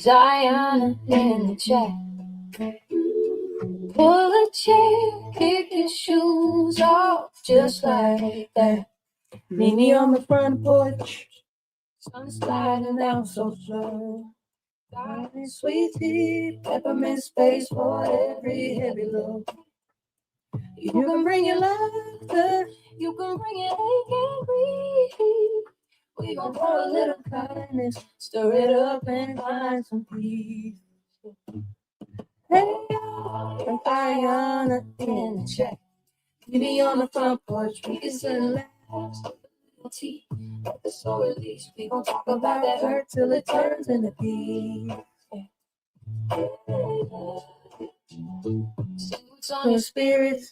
Is Ayana in the chat? Pull a chair, kick your shoes off, just like that. Meet me on the front porch. Sun sliding down so slow. Darling sweet tea, peppermint space for every heavy load. You can bring your laughter, you can bring your ache and grief. We gon' pour a little kindness, stir it up and find some peace. Hey, I'm Ayana in the chat. Meet me on the front porch, we can sit and laugh. Tea at the soul release. We gon' talk about that hurt till it turns into peace. See what's on your spirits,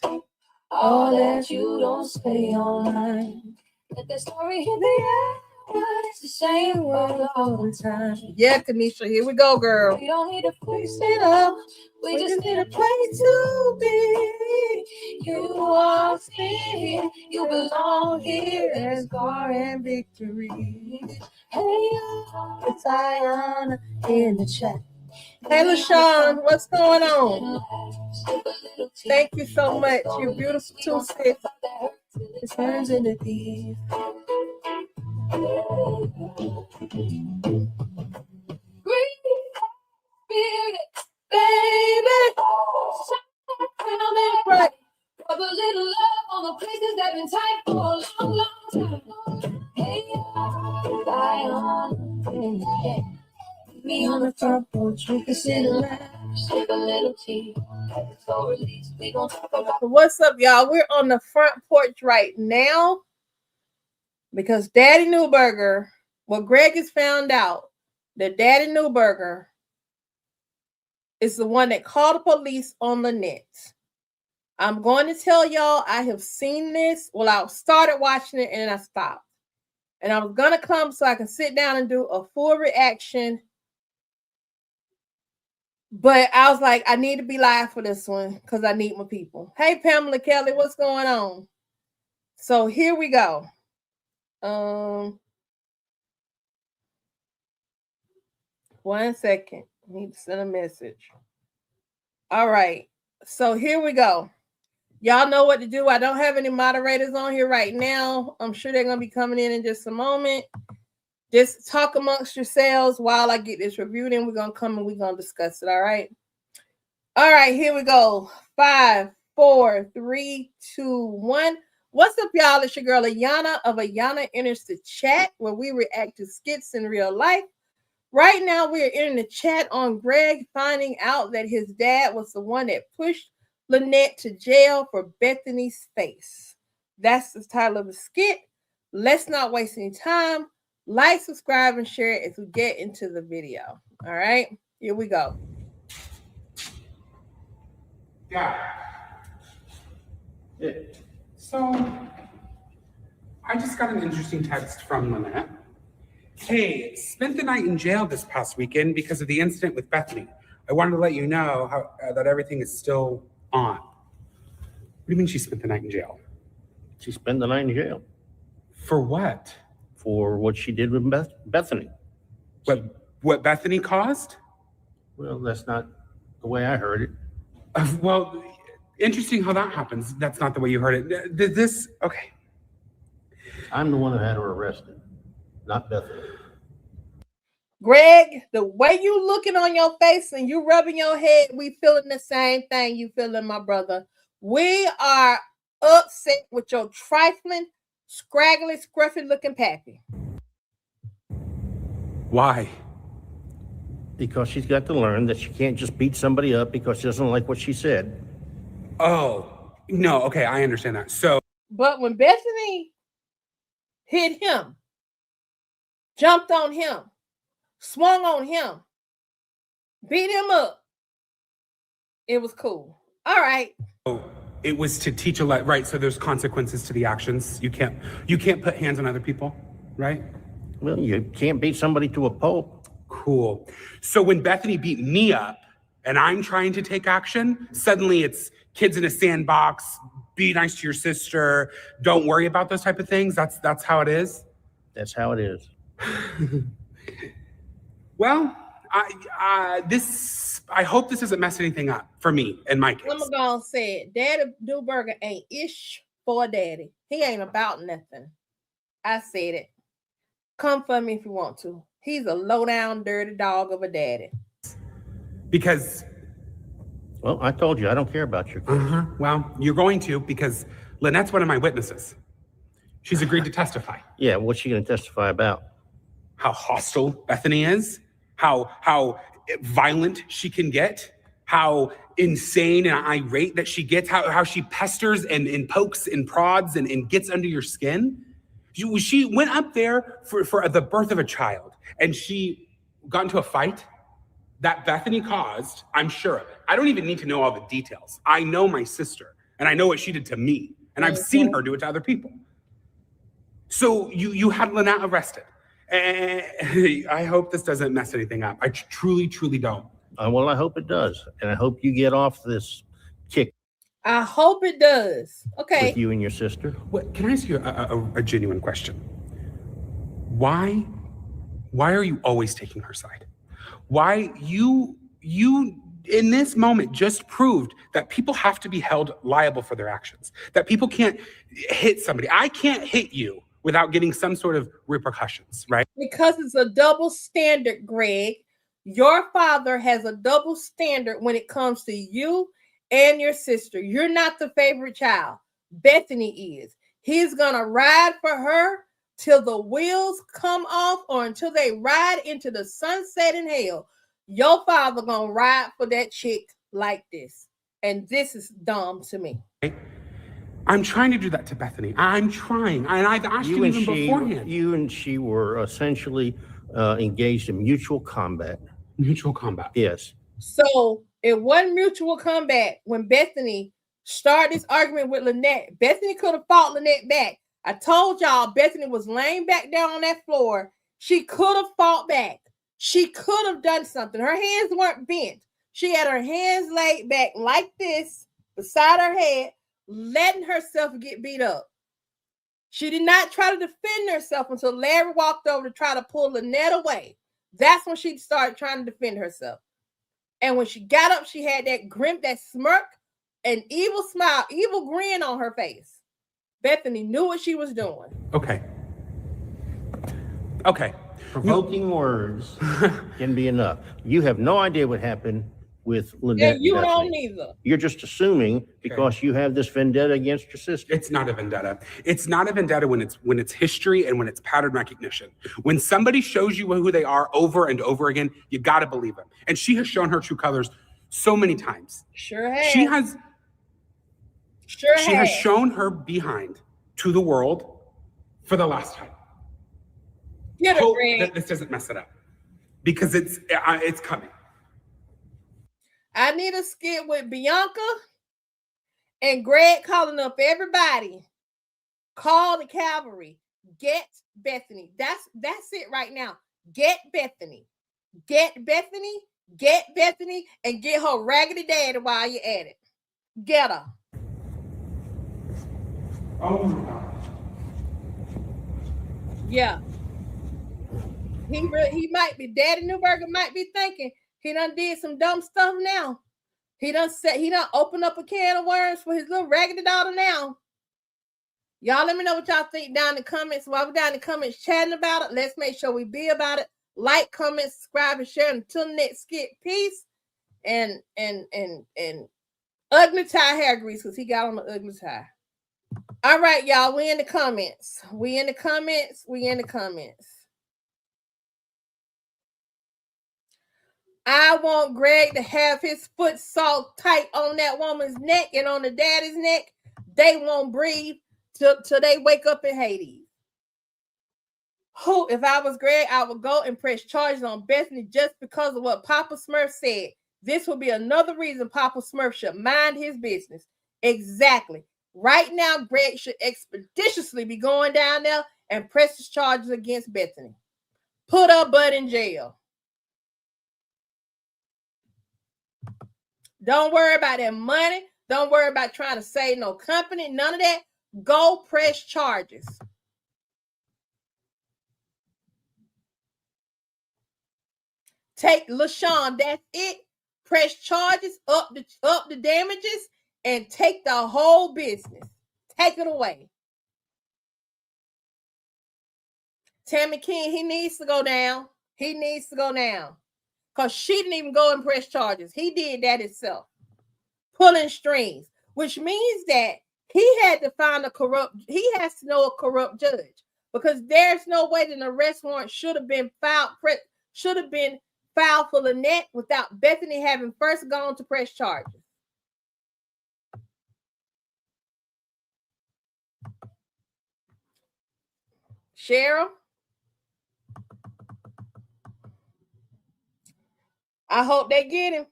all that you don't say online. Let that story hit the air. It's the same word all the time. Yeah, Kanisha, here we go, girl. We don't need to fix it up. We just need a place to be. You are here. You belong here. There's power and victory. Hey, it's Ayana in the chat. Hey, LaShawn, what's going on? Thank you so much. You're beautiful too, sis. It turns into peace. Great spirit, baby. Come and pray. Rub a little love on the places that been tight for a long, long time. Hey, Ayana, me on the front porch, we can sit and laugh, sip a little tea. So release, we gon' talk about. What's up, y'all? We're on the front porch right now because Daddy Newberger, Greg has found out that Daddy Newberger is the one that called the police on Lynette. I'm going to tell y'all I have seen this. Well, I started watching it and I stopped. And I was going to come so I can sit down and do a full reaction. But I was like, I need to be live for this one because I need my people. Hey, Pamela Kelly, what's going on? So here we go. 1 second. I need to send a message. All right. So here we go. Y'all know what to do. I don't have any moderators on here right now. I'm sure they're going to be coming in just a moment. Just talk amongst yourselves while I get this review. Then we're going to come and we're going to discuss it. All right. All right. Here we go. 5, 4, 3, 2, 1. What's up, y'all? It's your girl, Ayana of Ayana Enters the Chat, where we react to skits in real life. Right now, we're in the chat on Greg finding out that his dad was the one that pushed Lynette to jail for Bethany's face. That's the title of the skit. Let's not waste any time. Like, subscribe, and share it as we get into the video. All right, here we go. Yeah. So, I just got an interesting text from Lynette. Hey, spent the night in jail this past weekend because of the incident with Bethany. I wanted to let you know that everything is still on. What do you mean she spent the night in jail? She spent the night in jail. For what? For what she did with Bethany. What Bethany caused? Well, that's not the way I heard it. Well, interesting how that happens. That's not the way you heard it. Okay. I'm the one who had her arrested, not Bethany. Greg, the way you looking on your face and you rubbing your head, we feeling the same thing you feeling, my brother. We are upset with your trifling, scraggly, scruffy looking pappy. Why? Because she's got to learn that she can't just beat somebody up because she doesn't like what she said. Oh, no, okay, I understand that. So, but when Bethany hit him, jumped on him, swung on him, beat him up, it was cool. All right. Oh, it was to teach a lot, right? So there's consequences to the actions. You can't put hands on other people, right? Well, you can't beat somebody to a pulp. Cool. So when Bethany beat me up and I'm trying to take action, suddenly it's kids in a sandbox, be nice to your sister, don't worry about those type of things. That's how it is? That's how it is. Well, I hope this doesn't mess anything up for me and my kids. I'm gonna say it. Daddy Newberger ain't ish for a daddy. He ain't about nothing. I said it. Come for me if you want to. He's a low down, dirty dog of a daddy. Because, Well, I told you, I don't care about your kids. well, you're going to, because Lynette's one of my witnesses. She's agreed to testify. Yeah, what's she going to testify about? How hostile Bethany is, how violent she can get, how insane and irate that she gets, how she pesters and pokes and prods and gets under your skin. She went up there for the birth of a child, and she got into a fight that Bethany caused. I'm sure of it. I don't even need to know all the details. I know my sister, and I know what she did to me, and I've seen her do it to other people. So you had Lynette arrested. And I hope this doesn't mess anything up. I truly, truly don't. Well, I hope it does. And I hope you get off this kick I hope it does. Okay. with you and your sister. What, can I ask you a genuine question? Why are you always taking her side? Why you in this moment just proved that people have to be held liable for their actions, that people can't hit somebody. I can't hit you without getting some sort of repercussions, right? Because it's a double standard, Greg. Your father has a double standard when it comes to you and your sister. You're not the favorite child. Bethany is. He's going to ride for her till the wheels come off or until they ride into the sunset in hell. Your father going to ride for that chick like this. And this is dumb to me. I'm trying to do that to Bethany. I'm trying. And I've asked you even beforehand. You and she were essentially engaged in mutual combat. Mutual combat. Yes. So it wasn't mutual combat when Bethany started this argument with Lynette. Bethany could have fought Lynette back. I told y'all Bethany was laying back down on that floor. She could have fought back. She could have done something. Her hands weren't bent. She had her hands laid back like this beside her head, letting herself get beat up. She did not try to defend herself until Larry walked over to try to pull Lynette away. That's when she started trying to defend herself. And when she got up, she had that grin, that smirk, an evil smile, evil grin on her face. Bethany knew what she was doing. Okay. Provoking words can be enough. You have no idea what happened with Lynette. And you Bethany. don't either. You're just assuming because you have this vendetta against your sister. It's not a vendetta. It's not a vendetta when it's history and when it's pattern recognition. When somebody shows you who they are over and over again, you got to believe them. And she has shown her true colors so many times. Sure has. She has shown her behind to the world for the last time. Hope that this doesn't mess it up because it's coming. I need a skit with Bianca and Greg calling up everybody. Call the cavalry. Get Bethany. That's it right now. Get Bethany. Get Bethany. Get Bethany and get her raggedy daddy while you're at it. Get her. Oh my God. Yeah. He might be, Daddy Newberger might be thinking he done did some dumb stuff now. He done opened up a can of worms for his little raggedy daughter now. Y'all let me know what y'all think down in the comments. While we're down in the comments chatting about it, let's make sure we be about it. Like, comment, subscribe, and share. Until the next skit, peace. And ugly tie hair grease because he got on the ugly tie. All right, y'all. We in the comments. I want Greg to have his foot so tight on that woman's neck and on the daddy's neck, they won't breathe till they wake up in Hades. Who, if I was Greg, I would go and press charges on Bethany just because of what Papa Smurf said. This will be another reason Papa Smurf should mind his business. Exactly. Right now, Greg should expeditiously be going down there and press his charges against Bethany. Put her butt in jail. Don't worry about that money. Don't worry about trying to save no company. None of that. Go press charges. Take LaShawn, that's it. Press charges, up the damages, and take the whole business. Take it away. Tammy King, he needs to go down. He needs to go down. Because she didn't even go and press charges. He did that himself. Pulling strings, which means that he had to find he has to know a corrupt judge. Because there's no way that an arrest warrant should have been filed for Lynette without Bethany having first gone to press charges. Cheryl, I hope they get him.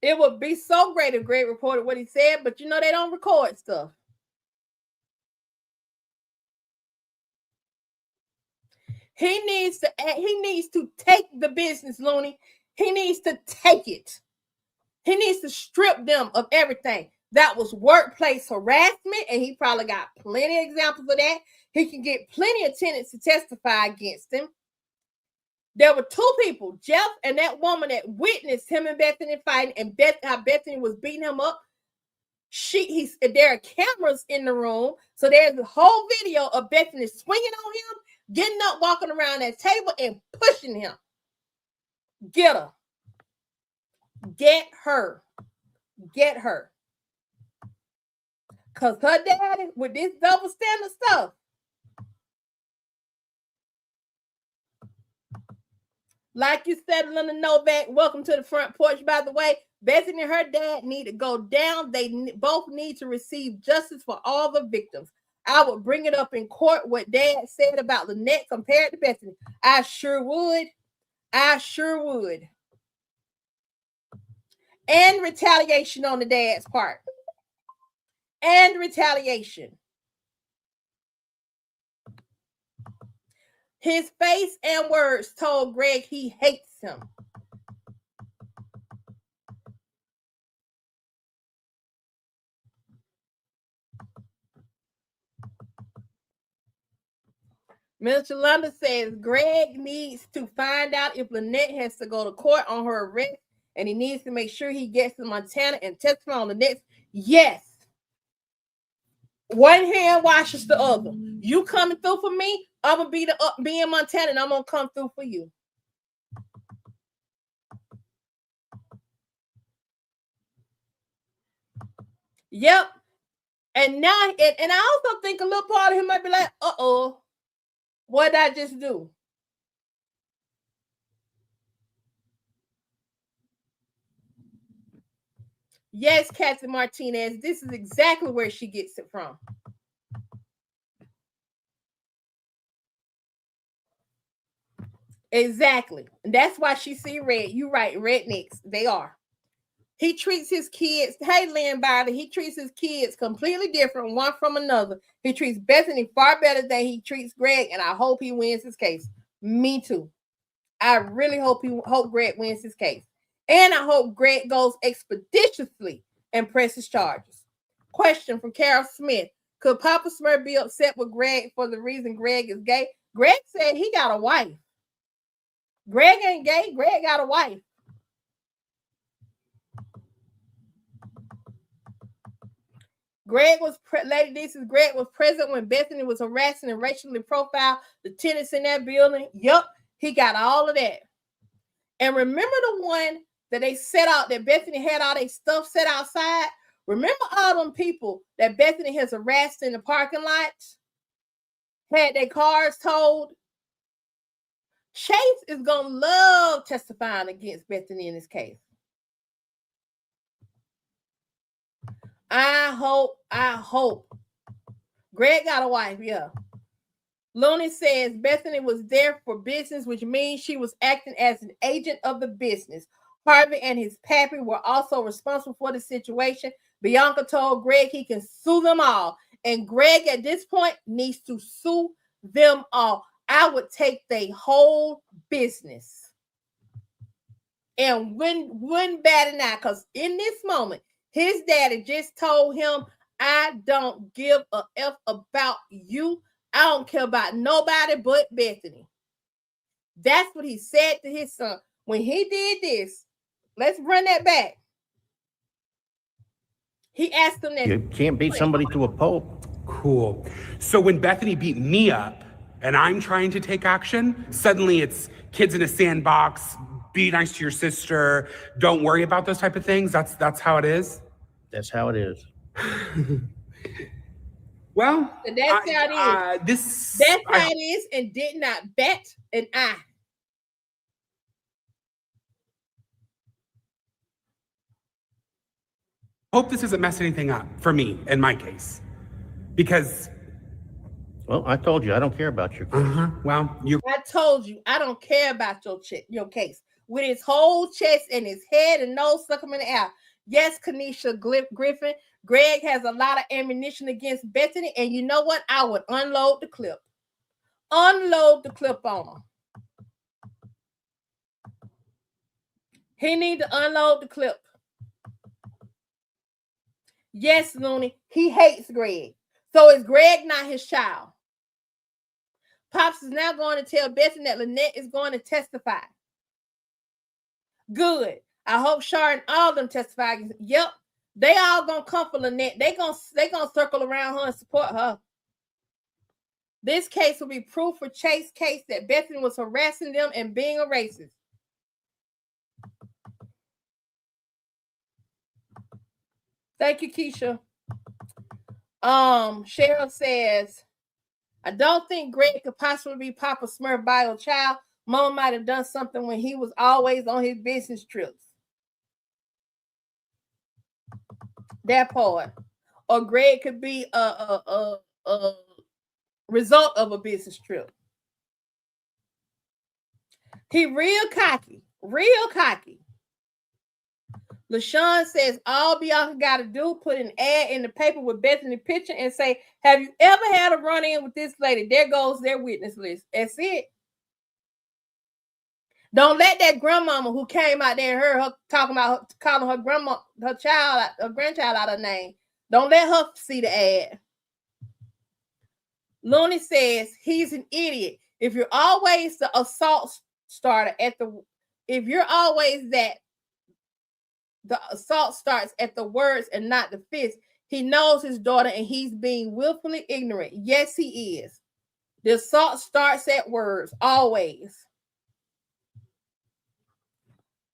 It would be so great if Greg reported what he said, but you know they don't record stuff. He needs to take the business, Looney. He needs to take it. He needs to strip them of everything. That was workplace harassment, and he probably got plenty of examples of that. He can get plenty of tenants to testify against him. There were two people, Jeff and that woman that witnessed him and Bethany fighting, and how Bethany was beating him up. There are cameras in the room, so there's a whole video of Bethany swinging on him, getting up, walking around that table, and pushing him. Get her. Get her. Get her. Because her daddy, with this double standard stuff, like you said, Linda Novak, welcome to the front porch. By the way, Bethany and her dad need to go down. They both need to receive justice for all the victims. I would bring it up in court what Dad said about Lynette compared to Bethany. I sure would. I sure would. And retaliation on the dad's part. And retaliation. His face and words told Greg he hates him. Mr. London says Greg needs to find out if Lynette has to go to court on her arrest, and he needs to make sure he gets to Montana and testify on the next. Yes. One hand washes the other. You coming through for me, I'm going to be in Montana, and I'm going to come through for you. Yep. And now, and I also think a little part of him might be like, uh-oh, what did I just do? Yes, Kathy Martinez, this is exactly where she gets it from. Exactly. And that's why she see red. You right, rednecks, they are. He treats his kids, hey, Lynn Byler, he treats his kids completely different, one from another. He treats Bethany far better than he treats Greg, and I hope he wins his case. Me too. I really hope Greg wins his case. And I hope Greg goes expeditiously and presses charges. Question from Carol Smith. Could Papa Smurf be upset with Greg for the reason Greg is gay? Greg said he got a wife. Greg ain't gay. Greg got a wife. Greg was present when Bethany was harassing and racially profiled the tenants in that building. Yup, he got all of that. And remember the one that they set out, that Bethany had all their stuff set outside? Remember all them people that Bethany has harassed in the parking lot? Had their cars towed? Chase is going to love testifying against Bethany in this case. I hope. Greg got a wife, yeah. Looney says Bethany was there for business, which means she was acting as an agent of the business. Harvey and his pappy were also responsible for the situation. Bianca told Greg he can sue them all. And Greg at this point needs to sue them all. I would take their whole business and wouldn't bat an eye, because in this moment, his daddy just told him, I don't give a F about you. I don't care about nobody but Bethany. That's what he said to his son. When he did this, let's run that back. He asked him that. You can't beat somebody to a pulp. Cool. So when Bethany beat me up and I'm trying to take action, suddenly it's kids in a sandbox, be nice to your sister, don't worry about those type of things. That's how it is. That's how it is. Well, That's how it is. That's how it is, and did not bat an eye. Hope this doesn't mess anything up for me in my case, because. Well, I told you I don't care about your case. Well, I told you I don't care about your case. With his whole chest and his head and nose stuck him in the air. Yes, Kanisha Griffin. Greg has a lot of ammunition against Bethany, and you know what? I would unload the clip. Unload the clip on him. He need to unload the clip. Yes, Looney, he hates Greg. So is Greg not his child? Pops is now going to tell Bethany that Lynette is going to testify. Good. I hope Shar and all of them testify. Yep. They all gonna come for Lynette. They gonna circle around her and support her. This case will be proof for Chase's case that Bethany was harassing them and being a racist. Thank you, Keisha. Cheryl says, I don't think Greg could possibly be Papa Smurf bio child. Mama might have done something when he was always on his business trips. That part. Or Greg could be a result of a business trip. He real cocky. Real cocky. LaShawn says all Bianca got to do, put an ad in the paper with Bethany picture and say, have you ever had a run-in with this lady? There goes their witness list. That's it. Don't let that grandmama who came out there and heard her talking about calling her grandma, her grandchild out of her name. Don't let her see the ad. Looney says he's an idiot. If you're always the assault starter if you're always that, the assault starts at the words and not the fist. He knows his daughter and he's being willfully ignorant. Yes, he is. The assault starts at words, always.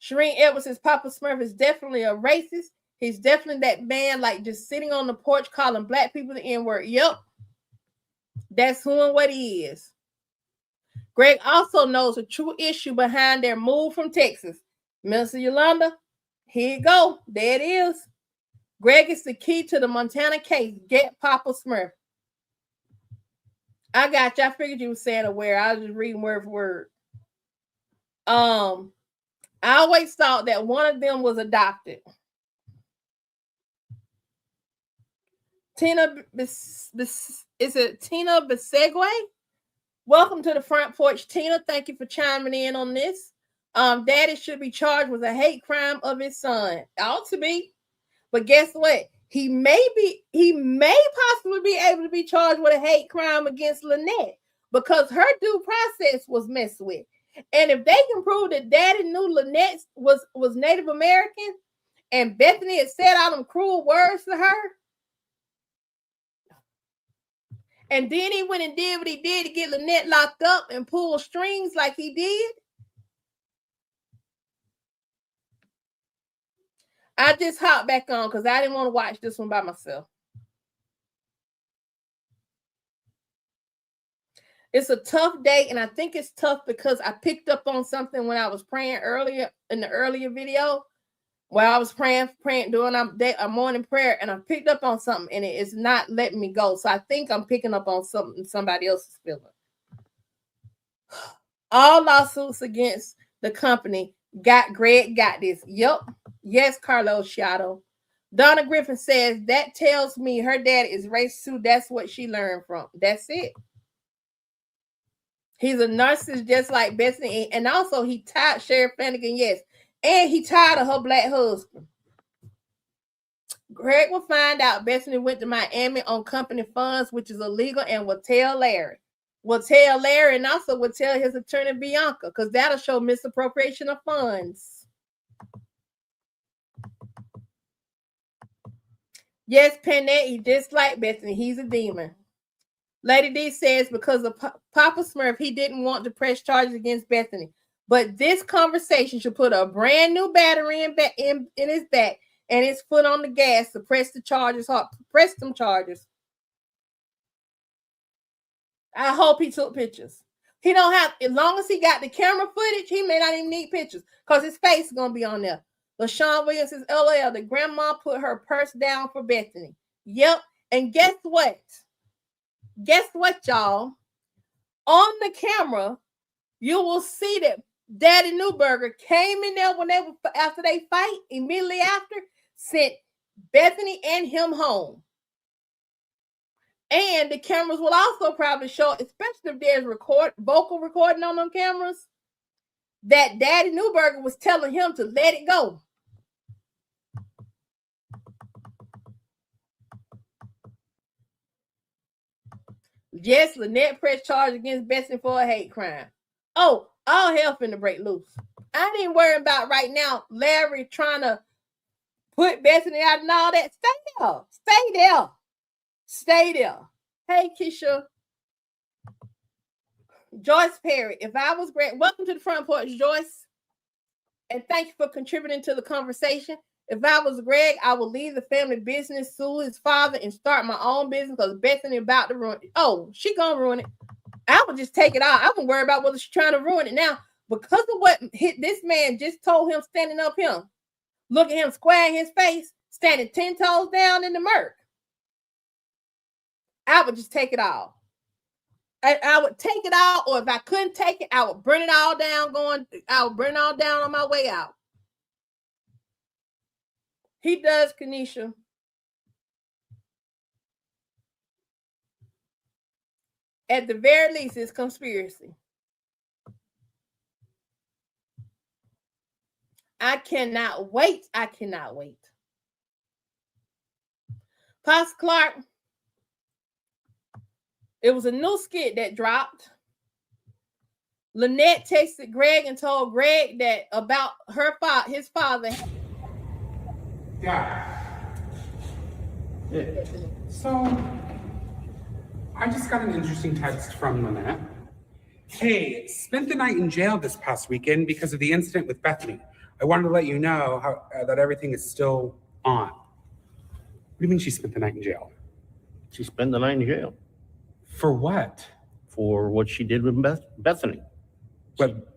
Shireen Edwards says Papa Smurf is definitely a racist. He's definitely that man like just sitting on the porch calling black people the N-word. Yep. That's who and what he is. Greg also knows the true issue behind their move from Texas. Minister Yolanda, here you go. There it is. Greg is the key to the Montana case. Get Papa Smurf. I got you. I figured you were saying a word. I was just reading word for word. I always thought that one of them was adopted. Tina Bisegwe? Welcome to the front porch, Tina. Thank you for chiming in on this. Daddy should be charged with a hate crime of his son. Ought to be. But guess what? He may possibly be able to be charged with a hate crime against Lynette because her due process was messed with. And if they can prove that Daddy knew Lynette was Native American and Bethany had said all them cruel words to her, and then he went and did what he did to get Lynette locked up and pull strings like he did, I just hopped back on because I didn't want to watch this one by myself. It's a tough day, and I think it's tough because I picked up on something when I was praying earlier in the earlier video, where I was praying doing a morning prayer, and I picked up on something, and it is not letting me go. So I think I'm picking up on something somebody else is feeling. All lawsuits against the company Greg got this. Yep. Yes, Carlos Shadow. Donna Griffin says that tells me her dad is racist too. That's what she learned from. That's it. He's a narcissist just like Bethany. And also he tied Sheriff Flanagan, yes. And he tired of her black husband. Greg will find out Bethany went to Miami on company funds, which is illegal, and will tell Larry. will tell Larry and also will tell his attorney Bianca, because that'll show misappropriation of funds. Yes, Pennette, he disliked Bethany. He's a demon. Lady D says because of Papa Smurf, he didn't want to press charges against Bethany. But this conversation should put a brand new battery in his back and his foot on the gas to press the charges hard. Press them charges. I hope he took pictures. He don't have, as long as he got the camera footage, he may not even need pictures because his face is going to be on there. LaShawn Williams says, LOL, the grandma put her purse down for Bethany. Yep. And guess what? Guess what, y'all? On the camera, you will see that Daddy Newberger came in there when they were, after they fight, immediately after, sent Bethany and him home. And the cameras will also probably show, especially if there's vocal recording on them cameras, that Daddy Newberger was telling him to let it go. Yes, Lynette pressed charge against Bethany for a hate crime. Oh, all hell finna break loose. I ain't worrying about right now Larry trying to put Bethany out and all that. Stay there. Stay there. Stay there. Hey, Keisha. Joyce Perry, if I was Greg, welcome to the front porch, Joyce. And thank you for contributing to the conversation. If I was Greg, I would leave the family business, sue his father, and start my own business because Bethany about to ruin it. Oh, she gonna ruin it. I would just take it out. I wouldn't worry about whether she's trying to ruin it now. Because of what this man just told him standing up him. Look at him square in his face, standing 10 toes down in the murk. I would just take it all. I would take it all, or if I couldn't take it, I would burn it all down I would burn it all down on my way out. He does, Kanisha. At the very least, it's conspiracy. I cannot wait. I cannot wait. Pastor Clark, it was a new skit that dropped. Lynette texted Greg and told Greg that about his father. Yeah. So, I just got an interesting text from Lynette. Hey, spent the night in jail this past weekend because of the incident with Bethany. I wanted to let you know that everything is still on. What do you mean she spent the night in jail? She spent the night in jail. For what? For what she did with Bethany.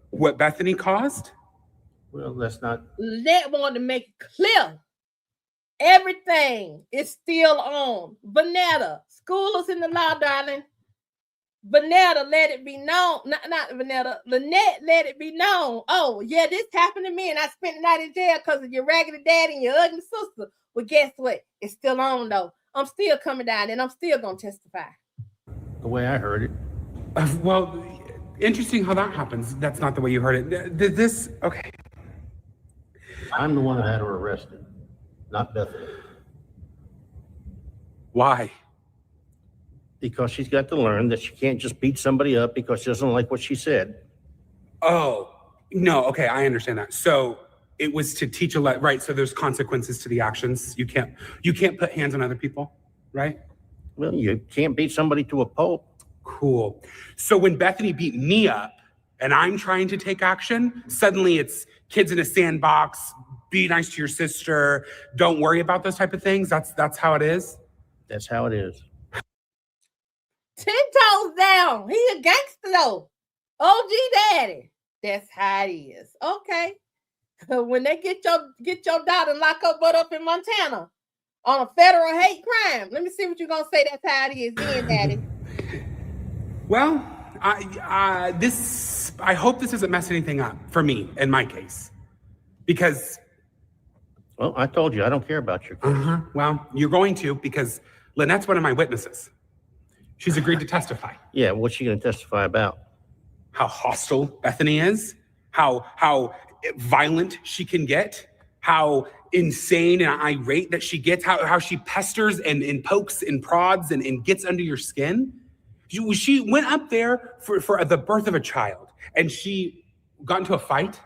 What Bethany caused? Well, that's not. Lynette wanted to make it clear. Everything is still on. Vanetta, school is in the law, darling. Vanetta, let it be known. Not Vanetta. Lynette, let it be known. Oh, yeah, this happened to me, and I spent the night in jail because of your raggedy daddy and your ugly sister. Well, guess what? It's still on, though. I'm still coming down, and I'm still going to testify. The way I heard it. Well, interesting how that happens. That's not the way you heard it. Okay. I'm the one that had her arrested, not Bethany. Why? Because she's got to learn that she can't just beat somebody up because she doesn't like what she said. Oh, no. Okay, I understand that. So it was to teach right? So there's consequences to the actions. You can't put hands on other people, right? Well, you can't beat somebody to a pulp. Cool. So when Bethany beat me up and I'm trying to take action, suddenly it's kids in a sandbox, be nice to your sister, don't worry about those type of things. That's how it is? That's how it is. 10 toes down. He a gangster though. OG daddy. That's how it is. Okay. When they get your daughter and lock up butt up in Montana on a federal hate crime, let me see what you're gonna say. That's how it is then, daddy. Well, I hope this doesn't mess anything up for me in my case. Because well, I told you I don't care about your case. Well, you're going to, because Lynette's one of my witnesses. She's agreed to testify. Yeah, what's she going to testify about? How hostile Bethany is, how violent she can get, how insane and irate that she gets, how she pesters and pokes and prods and gets under your skin. She went up there for the birth of a child, and she got into a fight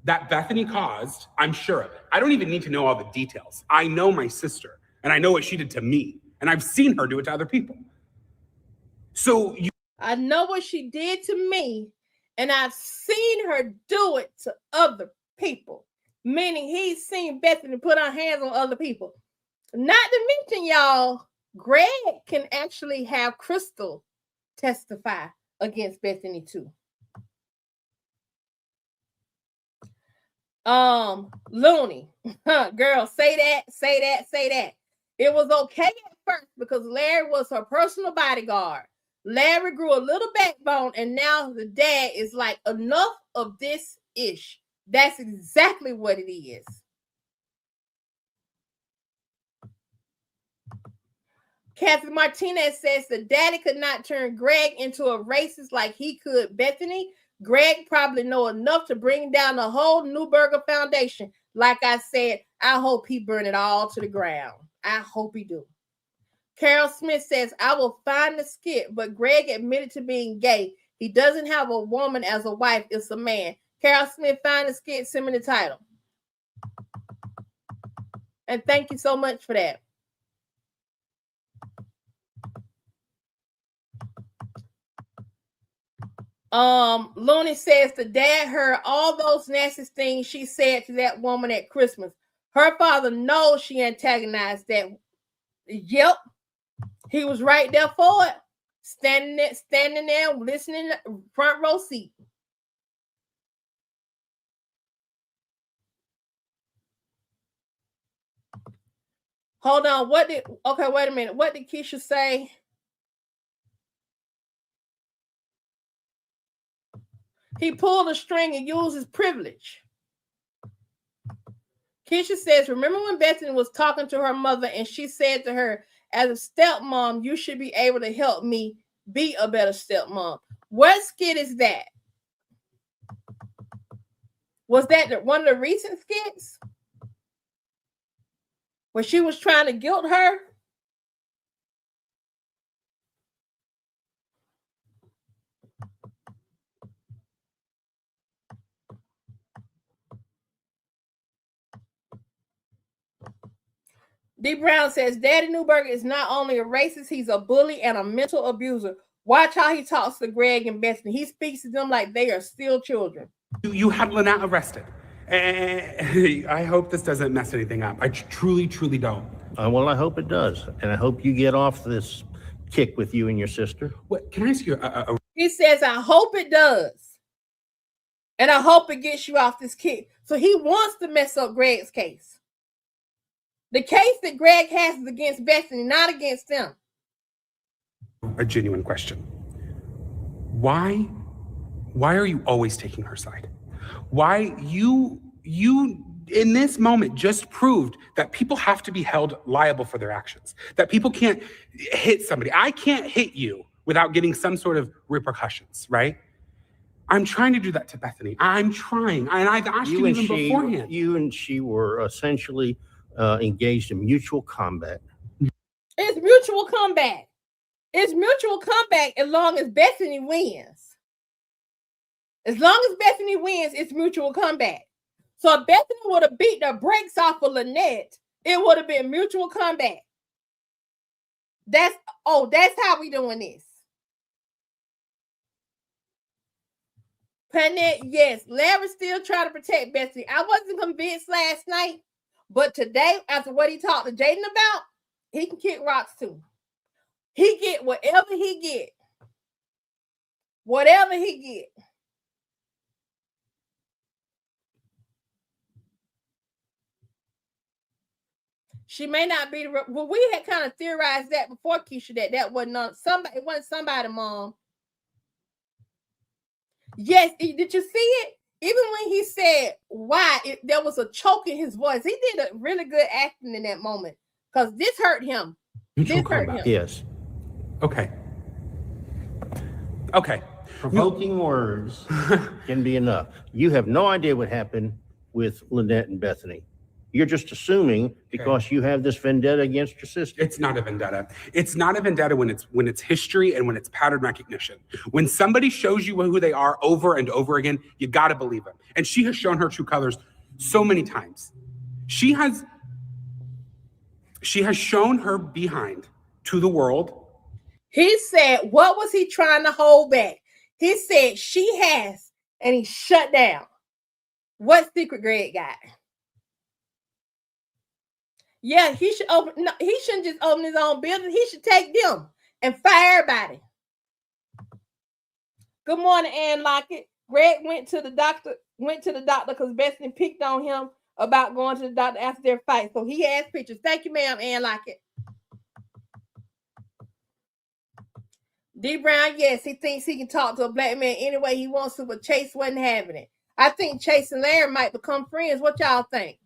that Bethany caused. I'm sure of it. I don't even need to know all the details. I know my sister, and I know what she did to me, and I've seen her do it to other people. So I know what she did to me, and I've seen her do it to other people. Meaning he's seen Bethany put her hands on other people. Not to mention, y'all, Greg can actually have Crystal testify against Bethany too. Looney, girl, say that. It was okay at first because Larry was her personal bodyguard. Larry grew a little backbone, and now the dad is like, enough of this ish. That's exactly what it is. Kathy Martinez says the daddy could not turn Greg into a racist like he could Bethany. Greg probably know enough to bring down the whole Newberger Foundation. Like I said, I hope he burn it all to the ground. I hope he do. Carol Smith says, I will find the skit, but Greg admitted to being gay. He doesn't have a woman as a wife. It's a man. Carol Smith, find the skit, send me the title. And thank you so much for that. Looney says the dad heard all those nasty things she said to that woman at Christmas. Her father knows she antagonized that. Yep. He was right there for it. Standing there, listening, front row seat. Hold on. Wait a minute. What did Keisha say? He pulled a string and used his privilege. Keisha says, remember when Bethany was talking to her mother and she said to her, as a stepmom, you should be able to help me be a better stepmom. What skit is that? Was that one of the recent skits? Where she was trying to guilt her? D. Brown says, Daddy Newberger is not only a racist, he's a bully and a mental abuser. Watch how he talks to Greg and Bethany. He speaks to them like they are still children. You had Lynette arrested. I hope this doesn't mess anything up. I truly, truly don't. Well, I hope it does. And I hope you get off this kick with you and your sister. What, can I ask you He says, I hope it does. And I hope it gets you off this kick. So he wants to mess up Greg's case. The case that Greg has is against Bethany, not against them. A genuine question. Why are you always taking her side? Why you in this moment just proved that people have to be held liable for their actions, that people can't hit somebody. I can't hit you without getting some sort of repercussions, right? I'm trying to do that to Bethany. I'm trying. And I've asked you even beforehand. You and she were essentially engaged in mutual combat. It's mutual combat. It's mutual combat as long as Bethany wins. As long as Bethany wins, it's mutual combat. So if Bethany would have beat the brakes off of Lynette, it would have been mutual combat. That's how we doing this. Panette, yes, Larry's still trying to protect Bethany. I wasn't convinced last night, but today, after what he talked to Jaden about, he can kick rocks too. He get whatever he get. Whatever he get. She may not be the. Well, we had kind of theorized that before, Keisha, that wasn't somebody. It wasn't somebody, Mom. Yes, did you see it? Even when he said why, there was a choke in his voice. He did a really good acting in that moment because this hurt him. This hurt him. Yes. Okay. Provoking words can be enough. You have no idea what happened with Lynette and Bethany. You're just assuming because you have this vendetta against your sister. It's not a vendetta. It's not a vendetta when it's history and when it's pattern recognition. When somebody shows you who they are over and over again, you got to believe them. And she has shown her true colors so many times. She has shown her behind to the world. He said, what was he trying to hold back? He said she has, and he shut down. What secret Greg got? Yeah, he should open. No, he shouldn't just open his own business. He should take them and fire everybody. Good morning, Ann Lockett. Greg went to the doctor because Bethany picked on him about going to the doctor after their fight. So he has pictures. Thank you, ma'am, Ann Lockett. D Brown, yes, he thinks he can talk to a black man any way he wants to, but Chase wasn't having it. I think Chase and Larry might become friends. What y'all think?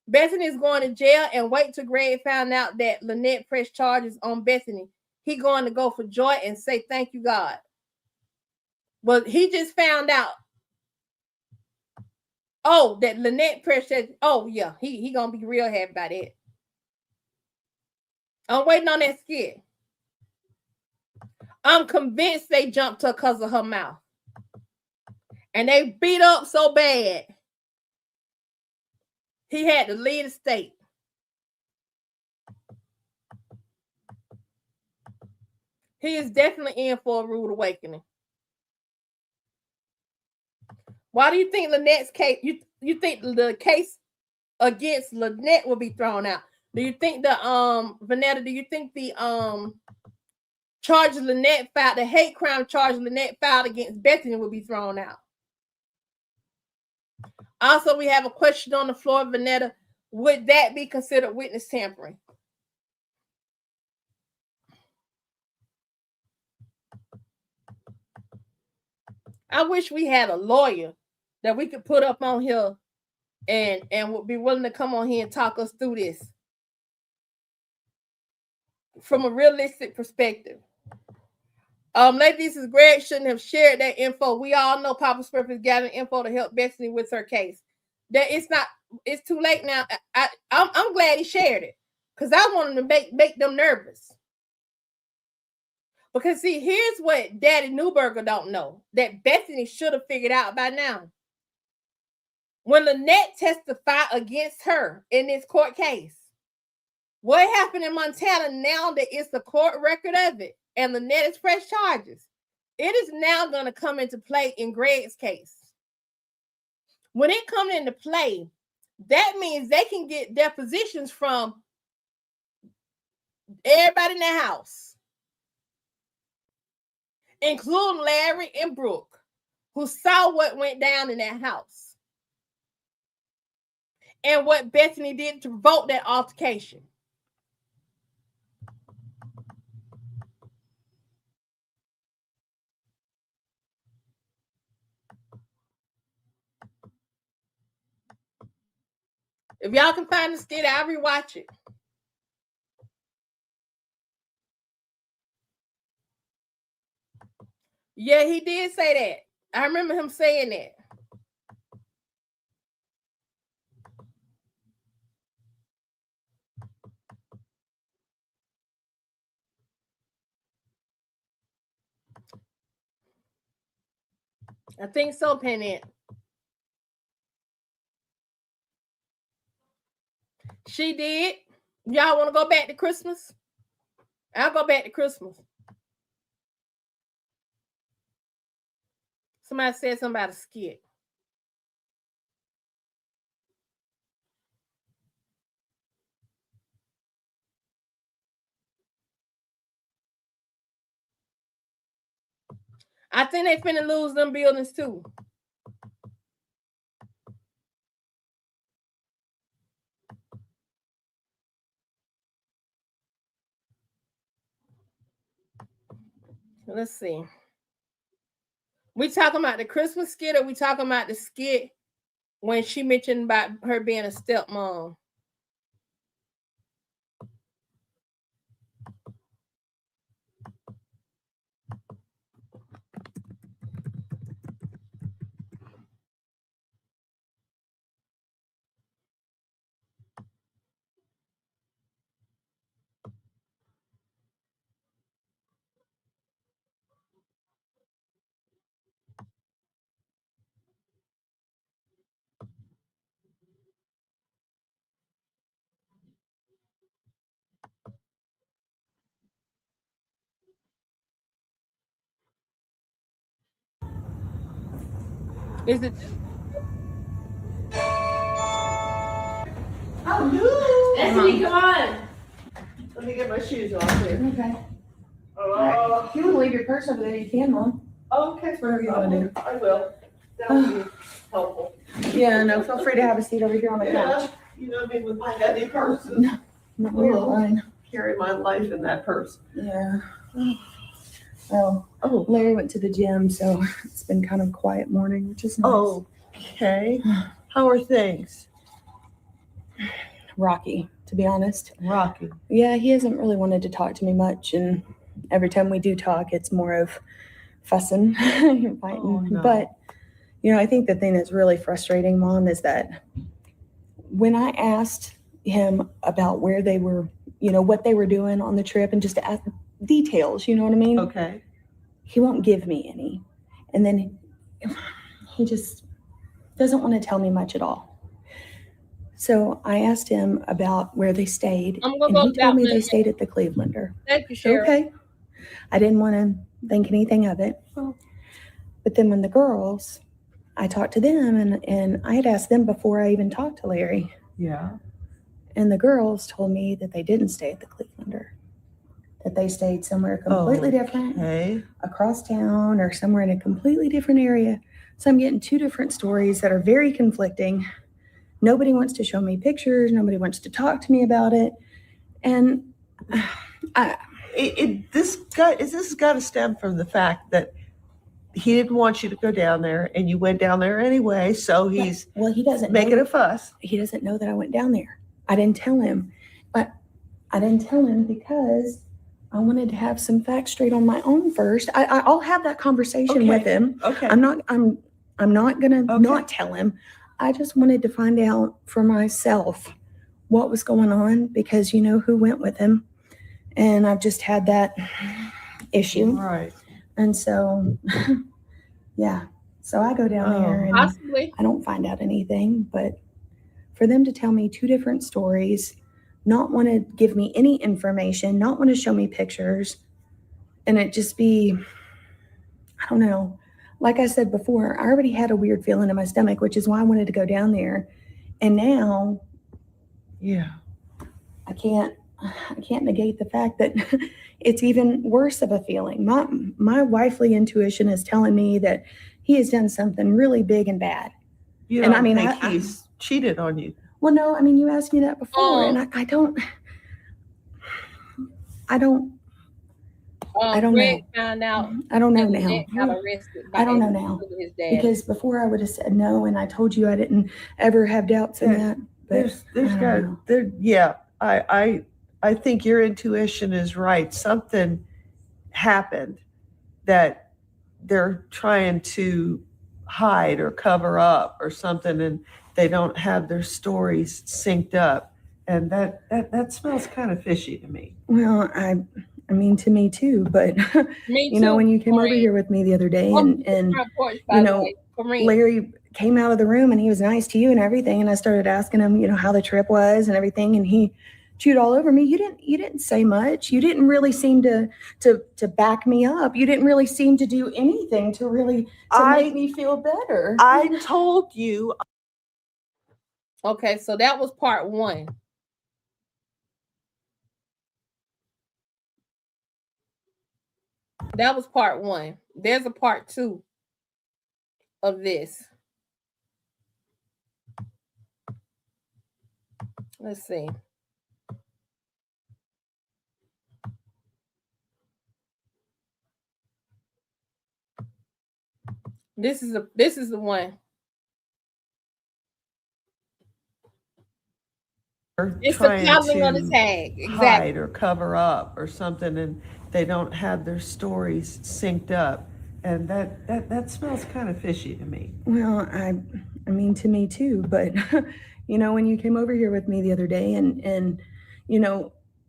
Bethany is going to jail, and wait till Greg found out that Lynette pressed charges on Bethany. He going to go for joy and say, thank you, God. But he just found out, that Lynette pressed charges. Oh, yeah, he going to be real happy about it. I'm waiting on that skit. I'm convinced they jumped her because of her mouth. And they beat up so bad, he had to leave the state. He is definitely in for a rude awakening. Why do you think Lynette's case, you think the case against Lynette will be thrown out? Do you think the Vanetta, do you think the charges Lynette filed, the hate crime charge Lynette filed against Bethany will be thrown out? Also, we have a question on the floor, Vanetta. Would that be considered witness tampering? I wish we had a lawyer that we could put up on here and would be willing to come on here and talk us through this from a realistic perspective. Ladies, this is Greg shouldn't have shared that info. We all know Papa Smurf is gathering info to help Bethany with her case. That it's too late now. I'm glad he shared it because I want him to make them nervous. Because see, here's what Daddy Newberger don't know that Bethany should have figured out by now. When Lynette testified against her in this court case, what happened in Montana now that it's the court record of it and Lynette is pressed charges, it is now going to come into play in Greg's case. When it comes into play, that means they can get depositions from everybody in the house, including Larry and Brooke, who saw what went down in that house and what Bethany did to provoke that altercation. If y'all can find the skit, I'll rewatch it. Yeah, he did say that. I remember him saying that. I think so, Penny. She did. Y'all want to go back to Christmas? I'll go back to Christmas. Somebody said something about a skit. I think they finna lose them buildings too. Let's see. We talking about the Christmas skit, or we talking about the skit when she mentioned about her being a stepmom? Is it? Oh, Destiny, come on. Let me get my shoes off here. Okay. If you want to leave your purse over there, you can, Mom. Okay. Whatever you want to do. I will. That would be helpful. Yeah, no, feel free to have a seat over here on the couch. You know me with my heavy purses. No, you're fine. Carry my life in that purse. Yeah. Well, Larry went to the gym, so it's been kind of a quiet morning, which is nice. Okay. How are things? Rocky, to be honest. Rocky. Yeah, he hasn't really wanted to talk to me much, and every time we do talk, it's more of fussing and fighting. Oh, no. But, I think the thing that's really frustrating, Mom, is that when I asked him about where they were, what they were doing on the trip, and just to ask details, you know what I mean? Okay. He won't give me any. And then he just doesn't want to tell me much at all. So I asked him about where they stayed, I'm and gonna go he told me down they there. stayed at the Clevelander. Thank you, Cheryl. Okay. I didn't want to think anything of it. But then when the girls, I talked to them, and I had asked them before I even talked to Larry. Yeah. And the girls told me that they didn't stay at the Clevelander, that they stayed somewhere completely different, Okay. across town or somewhere in a completely different area. So I'm getting two different stories that are very conflicting. Nobody wants to show me pictures. Nobody wants to talk to me about it. And This got to stem from the fact that he didn't want you to go down there, and you went down there anyway. So he's he doesn't making know, a fuss. he doesn't know that I went down there. I didn't tell him, but I didn't tell him because I wanted to have some facts straight on my own first. I'll have that conversation with him. Okay. I'm not gonna Okay. not tell him. I just wanted to find out for myself what was going on, because who went with him, and I've just had that issue. Right. And so, yeah. So I go down there and Possibly. I don't find out anything, but for them to tell me two different stories, not want to give me any information, not want to show me pictures, and it just be, I don't know. Like I said before, I already had a weird feeling in my stomach, which is why I wanted to go down there. And now, Yeah. I can't negate the fact that it's even worse of a feeling. My wifely intuition is telling me that he has done something really big and bad. You And don't I mean, think he's cheated on you? Well, no, I mean, you asked me that before, and I don't Greg know. found out. I don't know that now. Nick got arrested by I don't know now. his dad. Because before I would have said no, and I told you I didn't ever have doubts in that. But There's I got don't know. there. Yeah. I think your intuition is right. Something happened that they're trying to hide or cover up or something, and they don't have their stories synced up, and that smells kind of fishy to me. Well, I mean, to me too. But Me when you came over Maureen. here with me the other day, and Front porch, by the way. Maureen. Larry came out of the room and he was nice to you and everything, and I started asking him, how the trip was and everything, and he chewed all over me. You didn't say much. You didn't really seem to back me up. You didn't really seem to do anything to really make me feel better. I told you. Okay, so that was part one. That was part one. There's a part two of this. Let's see. This is the one. It's the Trying coloring on the to tag. Exactly. hide or cover up or something, and they don't have their stories synced up, and that smells kind of fishy to me. Well, I mean, to me too. But when you came over here with me the other day, and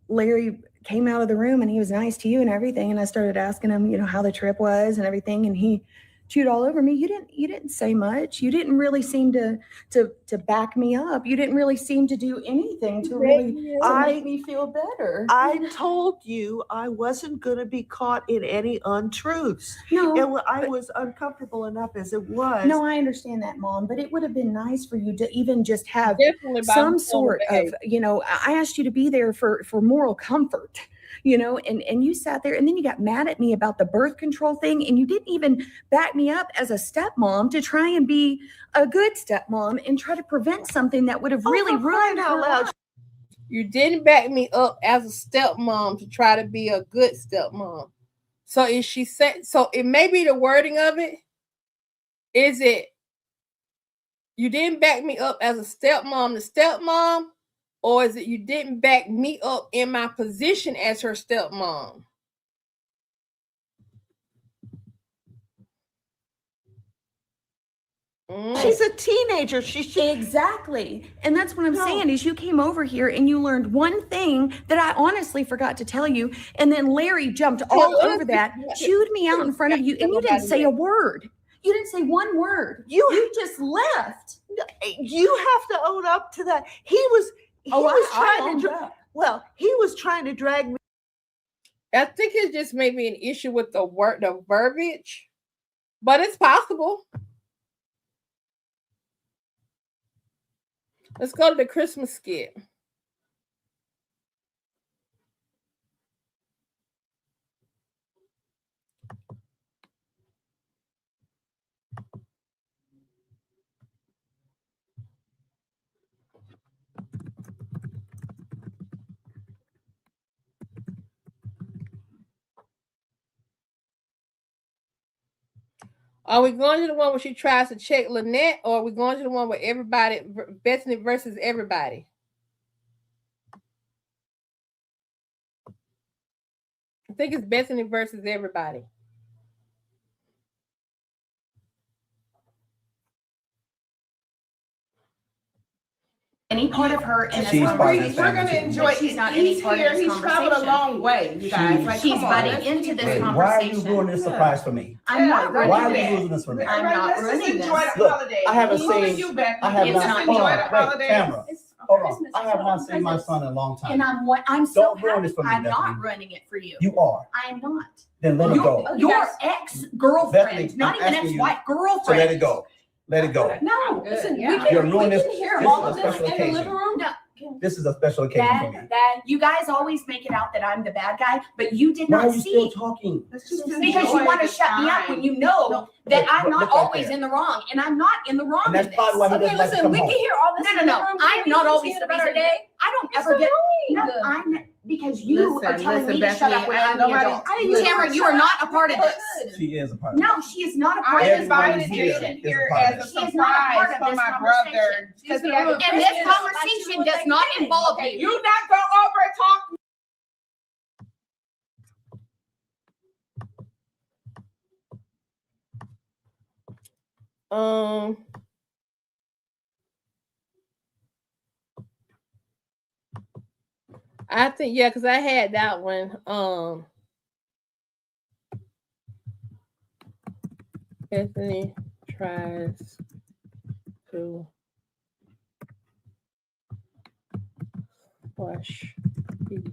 Larry came out of the room and he was nice to you and everything, and I started asking him, how the trip was and everything, and he chewed all over me. You didn't say much. You didn't really seem to back me up. You didn't really seem to do anything to really make me feel better. I told you I wasn't going to be caught in any untruths. No, And I was uncomfortable enough as it was. no, I understand that, Mom, but it would have been nice for you to even just have Definitely by some the sort behavior. of, I asked you to be there for moral comfort, and you sat there and then you got mad at me about the birth control thing, and you didn't even back me up as a stepmom to try and be a good stepmom and try to prevent something that would have really ruined out her loud. life. You didn't back me up as a stepmom to try to be a good stepmom. So is she saying, so it may be the wording of it. Is it you didn't back me up as a stepmom to stepmom, or is it you didn't back me up in my position as her stepmom? She's a teenager. Exactly. And that's what I'm saying is you came over here and you learned one thing that I honestly forgot to tell you. And then Larry jumped all over that, chewed me out in front of you, and you didn't say a word. You didn't say one word. You just left. You have to own up to that. He was trying to drag me. I think it's just maybe an issue with the verbiage, but it's possible. Let's go to the Christmas skit. Are we going to the one where she tries to check Lynette, or are we going to the one where everybody, Bethany versus everybody? I think it's Bethany versus everybody. Any part of her in this She's part of this We're family gonna too. enjoy. She's not He's any part of here. this He's traveled a conversation. long way, you guys. Like, She's come on, butting let's into keep this it- Why are you conversation. ruining this surprise for me? I'm not Yeah, running Why are do you that. losing this for me? I'm not Let's running just enjoy this. the Look, holiday. I haven't You and seen- you, Becky. I have It's not not seen. enjoy you. the Wait, holiday. camera. Hold on. I have not seen my son in a long And time. I'm so Don't ruin happy. this for me, I'm not Bethany. running it for you. You are. I am not. Then let it go. Your ex-girlfriend, Bethany, not I'm even asking you ex-wife, girlfriend. So let it go. Let it go. No, Good, listen, yeah. You're ruining this. hear This all is of a this special in the living occasion. room. No. This is a special occasion for me. That you guys always make it out that I'm the bad guy, but you did Why are not you still see. talking? Let's just Because enjoy you want to the shut me up time. when you know that I'm Look not right always there. in the wrong, and I'm not in the wrong. And that's in probably why he this. doesn't like to come home. hear all this. No. I'm not always the reason. I don't ever get. No, I'm because you are telling me to shut up when I'm the adult. Tamara, you are not a part of this. She is a part of it. No, she is not a part I of this invited Everybody conversation. Jason here is a part of as a it. She is not a part surprise of for this my conversation. brother. Because he had And this conversation does not involve you. You not go over and talk. I think, yeah, because I had that one. Bethany tries to squash beef.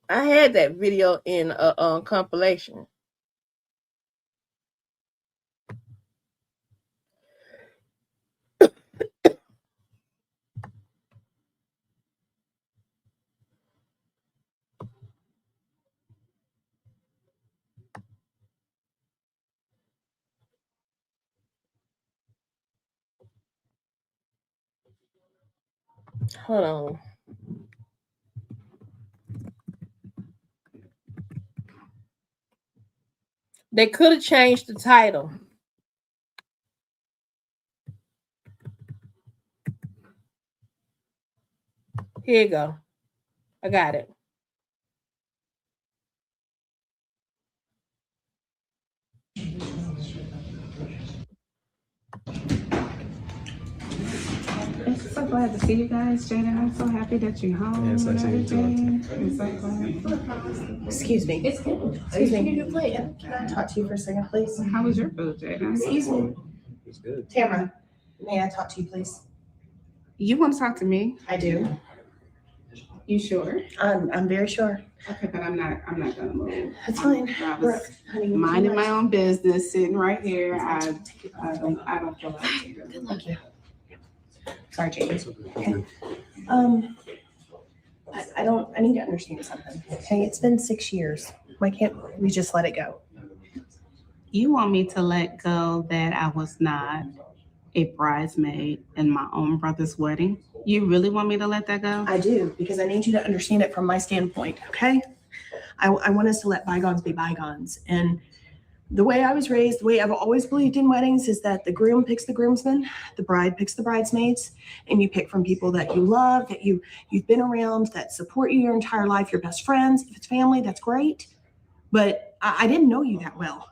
I had that video in a compilation. Hold on. They could have changed the title. Here you go. I got it. I'm so glad to see you guys, Jaden. I'm so happy that you're home. Yes, I see you too, Auntie. I'm so glad. Excuse me. Excuse me. Can I talk to you for a second, please? How was your food, Jaden? Excuse me. It's good. Tamara, may I talk to you, please? You want to talk to me? I do. You sure? I'm very sure. Okay, but I'm not gonna move. That's fine. I was Honey, minding my own business, sitting right here. I don't feel like it. Good luck. Sorry, Jaden. Okay. I need to understand something. Okay, it's been 6 years. Why can't we just let it go? You want me to let go that I was not a bridesmaid in my own brother's wedding? You really want me to let that go? I do, because I need you to understand it from my standpoint, okay? I want us to let bygones be bygones. And the way I was raised, the way I've always believed in weddings is that the groom picks the groomsmen, the bride picks the bridesmaids, and you pick from people that you love, that you've been around, that support you your entire life, your best friends. If it's family, that's great. But I didn't know you that well.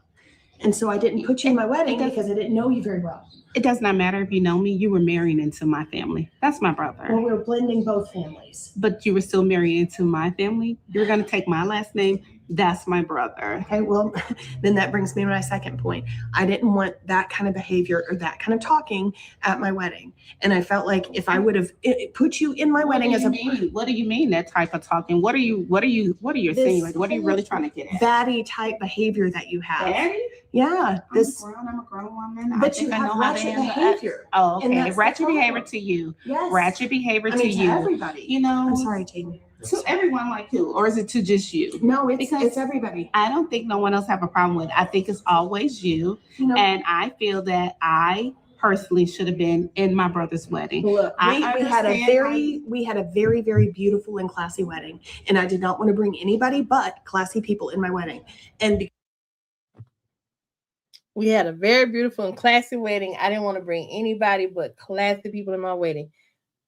And so I didn't put you in my wedding because I didn't know you very well. It does not matter if you know me. You were married into my family. That's my brother. Well, we were blending both families. But you were still married into my family. You're going to take my last name. That's my brother. Okay, well, then that brings me to my second point. I didn't want that kind of behavior or that kind of talking at my wedding. And I felt like if I would have put you in my wedding as a What do you mean that type of talking? What are you saying? What are you really trying to get at? baddie type behavior that you have? Daddy? Yeah, this. I'm a grown woman. But you have ratchet behavior. Oh, And okay. that's the Ratchet behavior problem. to you. Yes. Ratchet behavior I mean, to to you. everybody. You know, I'm sorry, Jaden. to everyone like you, or is it to just you? No, Because it's everybody. I don't think no one else have a problem with it. I think it's always you. You know, And I feel that I personally should have been in my brother's wedding. look, I we had a understand very, very beautiful and classy wedding. And I did not want to bring anybody but classy people in my wedding. And We had a very beautiful and classy wedding. I didn't want to bring anybody but classy people in my wedding.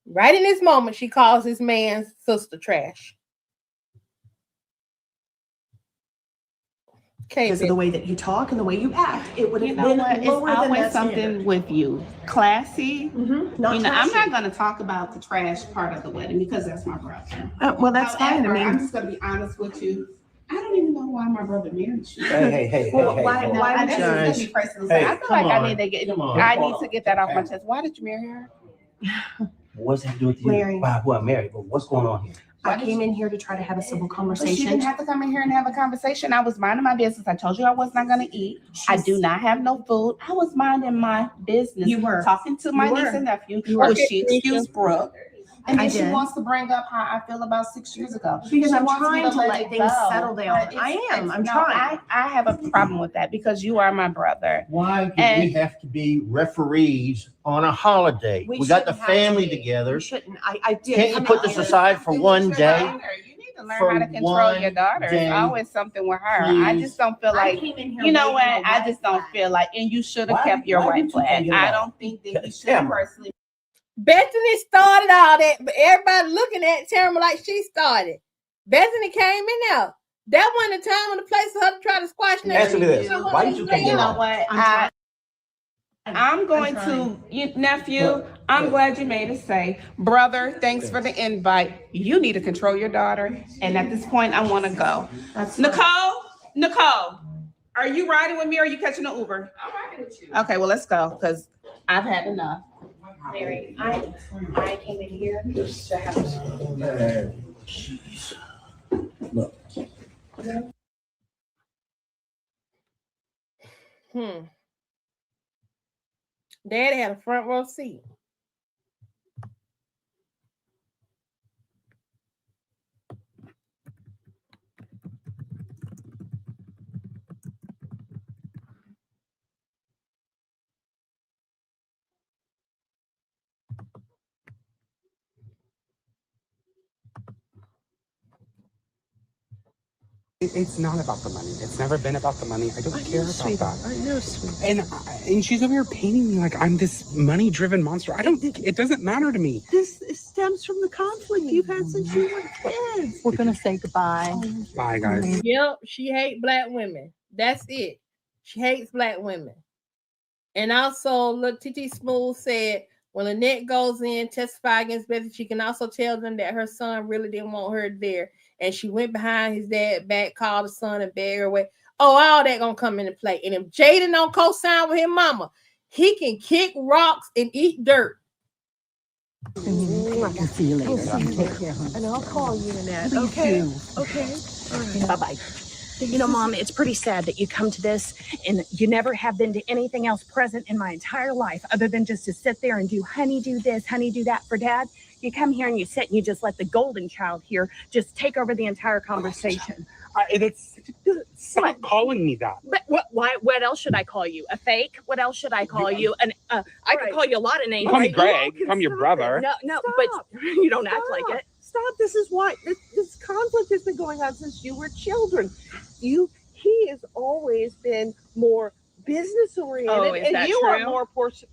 Right in this moment, she calls this man's sister trash. Okay, because of the way that you talk and the way you act, it would have You know been what? It's lower than always that something standard. with you. Classy. Not You know, I'm trashy. not going to talk about the trash part of the wedding because that's my brother. Well, that's fine. I However, I'm mean, just going to be honest with you. I don't even know why my brother married you. Hey. Well, why No, would I, you that's guys- just gonna be personal. Hey, I feel come like I on, need to get. come on. I need to get that off my chest. Why did you marry her? What's that to do with you? Larry. Wow, who I married, but what's going on here? I came in here to try to have a civil But she conversation. didn't have to come in here and have a conversation. I was minding my business. I told you I was not gonna eat. I do not have no food. I was minding my business. You were. Talking to my You niece were. and nephew. You were. So she excused Brooke. And I then she did. wants to bring up how I feel about 6 years ago. Because She I'm wants me trying to let it things go. settle down. But I am. I'm no, trying. I have a problem with that because you are my brother. Why do And- we have to be referees on a holiday? We got the shouldn't have family to be. together. We shouldn't. I did. Can't you come put in this here. aside for one day? You need to learn For how to control one your daughter. day, It's always something with her. I please. just don't feel I like, came in here you know what? waving a I white just don't flag. feel like, and you should have Why- kept your why white did you flag. take it I off? don't think that you should Tamara. personally. Bethany started all that, but everybody looking at Tamara like she started. Bethany came in there. That wasn't the time or the place for her to try to squash that. Answer me this. Why did you take You it know off? what? I'm I'm going to, nephew, I'm glad you made it say, brother, thanks for the invite. You need to control your daughter. And at this point, I want to go. That's fine. Nicole, are you riding with me or are you catching an Uber? I'm riding with you. Okay, well, let's go because I've had enough. Mary, I came in here to have. Look, Daddy had a front row seat. It's not about the money. It's never been about the money. I don't care about sweetheart. that. I know, sweetheart. And she's over here painting me like I'm this money-driven monster. I don't think it doesn't matter to me. This stems from the conflict you've had since you were kids. We're gonna say goodbye. Bye, guys. Yep, she hates black women. That's it. She hates black women. And also, look, Titi Smooth said, when Lynette goes in, testify against Betsy, she can also tell them that her son really didn't want her there. And she went behind his dad back, called the son, and begged her away. Oh, all that gonna come into play. And if Jaden don't co-sign with his mama, he can kick rocks and eat dirt. I'll see you later. Take care, honey. And I'll call you, Annette. Please Okay. do. Okay. All right. Bye-bye. You know, Mom, it's pretty sad that you come to this and you never have been to anything else present in my entire life other than just to sit there and do honey do this, honey do that for Dad. You come here and you sit and you just let the golden child here just take over the entire conversation. Stop calling me that. But what else should I call you? A fake? What else should I call you? I could call you a lot of names. Call me Greg. Call me your brother. No, Stop. but you don't act like it. Stop. This is why this conflict has been going on since you were children. He has always been more business oriented, Oh, is and that you are true? more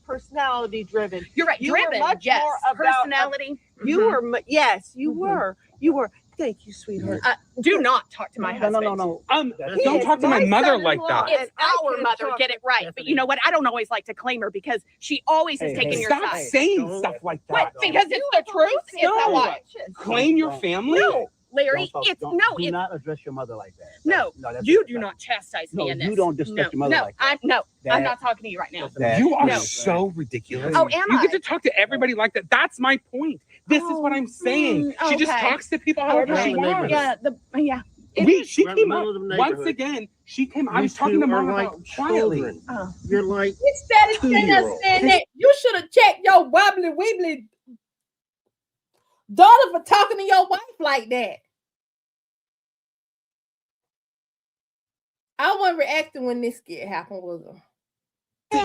personality driven. You're right. You were Driven, much yes. more about Personality. You were yes, you were. You were. Thank you, sweetheart. Do not talk to my husband. No. Don't is talk to my my mother like son-in-law. that. It's I our can't mother, talk get it right. But you know what? I don't always like to claim her because she always has taken your Stop side. saying stuff like that. What? Because it's the truth? Is that No. why? Claim your family? No, Larry, it's Do it's not address your mother like that. no. that's- You do not chastise me No, in this. you don't disrespect your mother No, like that. I'm not talking to you right now. That- You are No. so ridiculous. Oh, am you get I? to talk to everybody like that. That's my point. This is what I'm saying. She just okay. talks to people however Okay. she wants. Yeah. She Right in came the up middle of the once neighborhood. again. She came. I You was talking to two are mom like about quietly. children. Oh. You're like Instead of saying that, 2-year-olds. you should have checked your wobbly wibbly daughter for talking to your wife like that. I wasn't reacting when this skit happened, was I?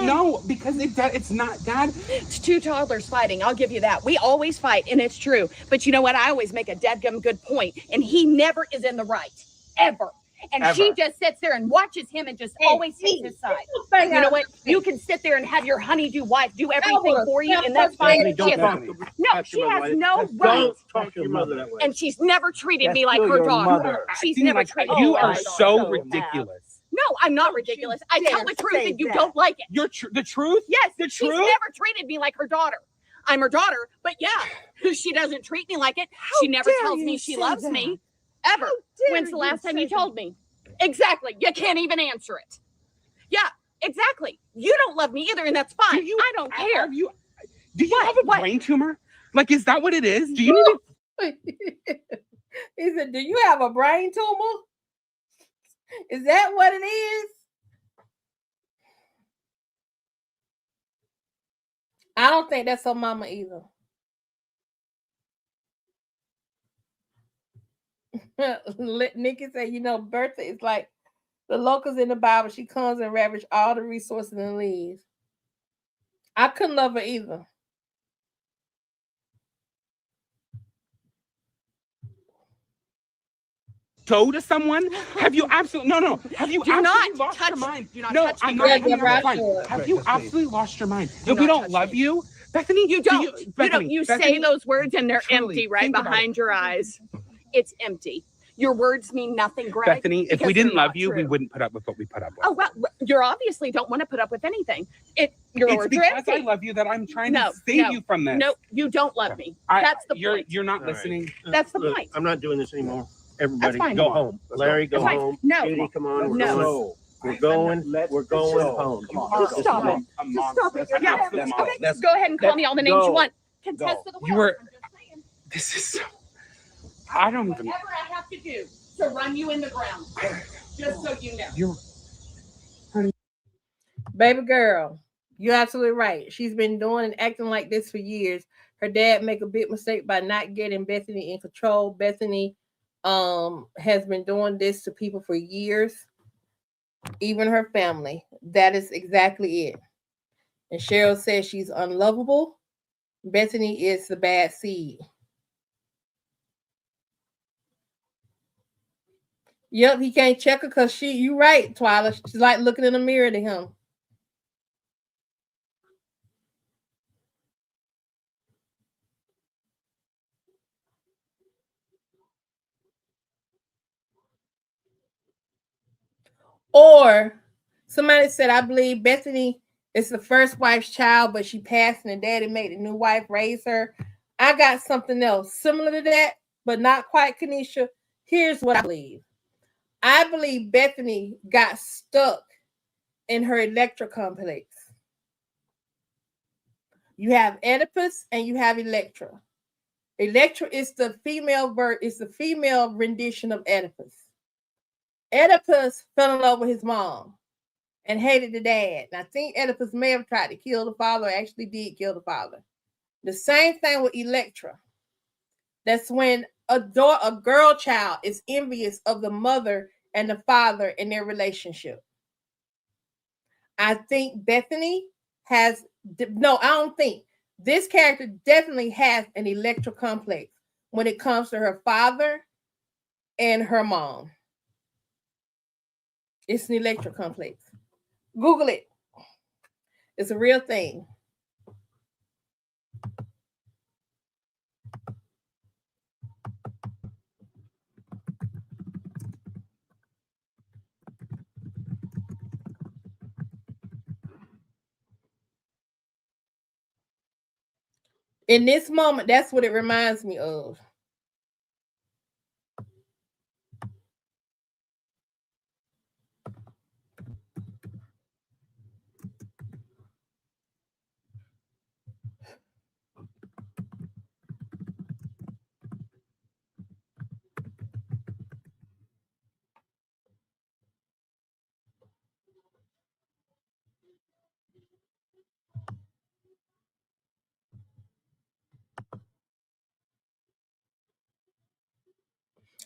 No, because it's not Dad. It's two toddlers fighting. I'll give you that. We always fight, and it's true. But you know what? I always make a dadgum good point, and he never is in the right, ever. And she just sits there and watches him and just always takes his side. You know what? You can sit there and have your honeydew wife do everything for you, and that's fine. Stephanie, don't She has- talk to me. No, she has no right. Don't talk to your mother that way. And she's never treated me That's like still her your daughter. mother. She's Acting never like treated you me are like so her. ridiculous. No, I'm not ridiculous. I tell the truth, say and you that. don't like it. You're the truth. Yes, The she's truth? never treated me like her daughter. I'm her daughter, but yeah, she doesn't treat me like it. She never dare tells me you she say loves that? me, ever. dare When's the you last time say you told me? Exactly. You can't even answer it. Yeah, exactly. You don't love me either, and that's fine. I don't care. Do you have a brain tumor? Like, is that what it is? Do you need to? He said, "Do you have a brain tumor? Is that what it is?" I don't think that's her mama either. Nikki said, "You know, Bertha is like the locusts in the Bible. She comes and ravages all the resources and leaves." I couldn't love her either. Go to someone? Have you absolutely no? Have you Do absolutely not lost touch your mind? Do not No, touch I'm me. not. Yeah, I'm not Deborah, fine. sure. Have you absolutely lost your mind? If not we don't touch love me. you, Bethany, You don't. Bethany, You say Bethany, those words and they're truly, empty right think about behind your eyes. It's empty. Your words mean nothing, Greg. Bethany, if because we didn't they're love not you, we true. wouldn't put up with what we put up with. Oh well, you obviously don't want to put up with anything. Your It's words are because I empty. love you that I'm trying No, to save no, you from this. No, you don't love me. That's the point. You're not All right. listening. That's the Look, point. I'm not doing this anymore. Everybody, fine. go home. Larry, go That's fine. home. No. Judy, come on. We're No. going. We're going. We're going home. Come on. Just stop it. A Just monster. stop it. An Yeah, absolute monster. Let's Go ahead and call me all the names you go. want. Contest Go. of the will. You were- I'm just saying. This is so. I don't even. Whatever I have to do to run you in the ground, just so you know. You're. Baby girl, you're absolutely right. She's been doing and acting like this for years. Her dad make a big mistake by not getting Bethany in control. Bethany has been doing this to people for years, even her family. That is exactly it. And Cheryl says she's unlovable. Bethany is the bad seed. Yep, he can't check her because you right, Twyla. She's like looking in the mirror to him. Or somebody said, I believe Bethany is the first wife's child, but she passed and the daddy made the new wife raise her. I got something else similar to that, but not quite, Kanisha. Here's what I believe. I believe Bethany got stuck in her Electra complex. You have Oedipus and you have Electra. Electra is the female rendition of Oedipus. Oedipus fell in love with his mom and hated the dad. And I think Oedipus may have tried to kill the father, or actually did kill the father. The same thing with Electra. That's when a girl child is envious of the mother and the father in their relationship. I think Bethany has, no, I don't think. This character definitely has an Electra complex when it comes to her father and her mom. It's an Electra complex. Google it. It's a real thing. In this moment, that's what it reminds me of.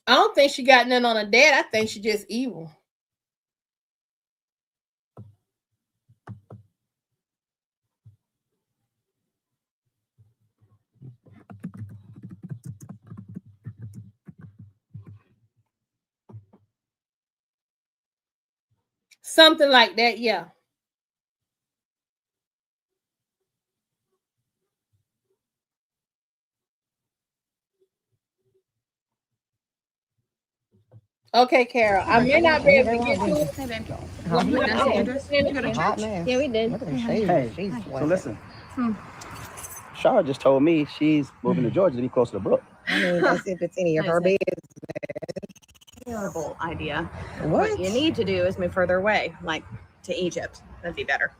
I don't think she got nothing on her dad. I think she just evil. Something like that, yeah. Okay, Carol. I may not be able to get to it. Hot man. Yeah, we did. Hey, so listen. Shara just told me she's moving to Georgia to be close to the brook. I mean, as if it's any of her business. Terrible idea. What? What you need to do is move further away, like to Egypt. That'd be better.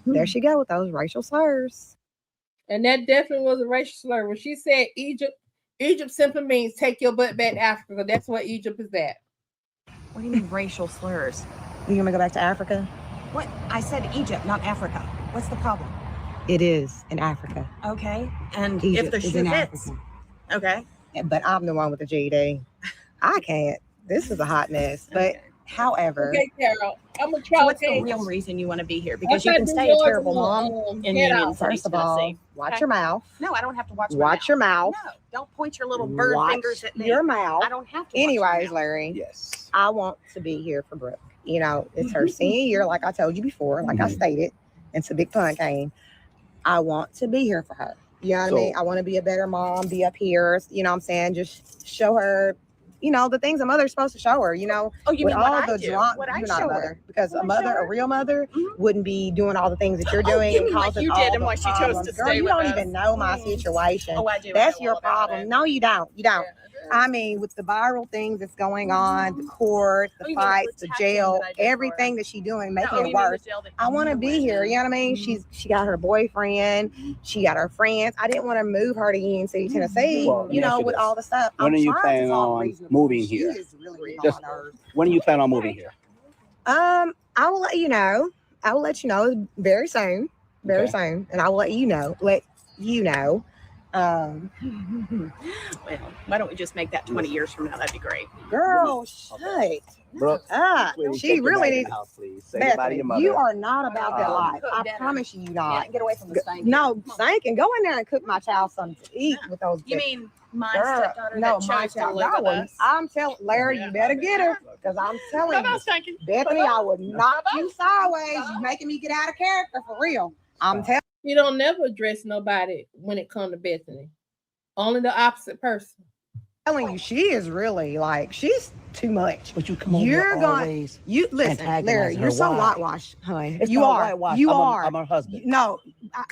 There she go with those racial slurs. And that definitely was a racial slur. When she said Egypt simply means take your butt back to Africa. That's what Egypt is at. What do you mean racial slurs? You want me to go back to Africa? What? I said Egypt, not Africa. What's the problem? It is in Africa. Okay. And Egypt if the is shoe in fits. Africa. Okay. But I'm the one with the GD. I can't. This is a hot mess. But however, Okay, Carol. I'm gonna try. So what's the real reason you want to be here? Because you can stay a terrible mom in Union City, first of all, Tennessee. watch your mouth. No, I don't have to watch my Watch mouth. your mouth. No, don't point your little bird Watch fingers at me. your mouth. I don't have to. Watch my Anyways, mouth. Larry, Yes. I want to be here for Brooke. You know, it's her senior year, like I told you before, like I stated, and so Big Pun came. I want to be here for her. You know what I mean? I want to be a better mom, be up here, you know what I'm saying? Just show her, you know, the things a mother's supposed to show her, you know. Oh, you with mean all what I the do? drama, What I you're not show a her? mother. Because What a I show mother, her? a real mother, Mhm. wouldn't be doing all the things that you're doing. you mean like causing you all did and the why she chose problems. to Girl, stay you with don't us. even know my situation. Oh, I do. That's I know your all about problem. it. No, you don't. You don't. Yeah. I mean, with the viral things that's going on, the court, the Oh, you mean the fights, the protection jail, that I did for her? everything that she's doing, No, making you it mean the worse. jail that I want to you be went here. in? You know what I mean? She got her boyfriend. She got her friends. I didn't want to move her to Union City, Tennessee. Well, let me you ask know, you with this. all the stuff. When I'm are you trying to planning talk on reasonable. moving She here? is really Just- on her. When do you plan on moving here? I will let you know. I will let you know very soon. Very Okay. soon. And I will let you know. Well, why don't we just make that 20 years from now? That'd be great. Girl, shut. Brooke, sweetie, She take your really bag in needs. the house, please. Say goodbye to Bethany, your mother. you are not about that life. Cook I dinner. promise you, Yeah, not. get away from the stank. No, Stank, and go in there and cook my child something to eat with those. You mean my Girl, stepdaughter no, that my chose to child. live I with will, us? I'm telling Larry, you better get her, because I'm telling you, Stanky. Bethany, I would knock you sideways. You making me get out of character for real. I'm telling. You don't never address nobody when it comes to Bethany. Only the opposite person. You, she is really like, she's too much. But you come over You're here going, always. you listen, antagonize Larry, her. you're so Why? whitewashed, honey. It's You not are. whitewash. You I'm are. I'm her husband. No,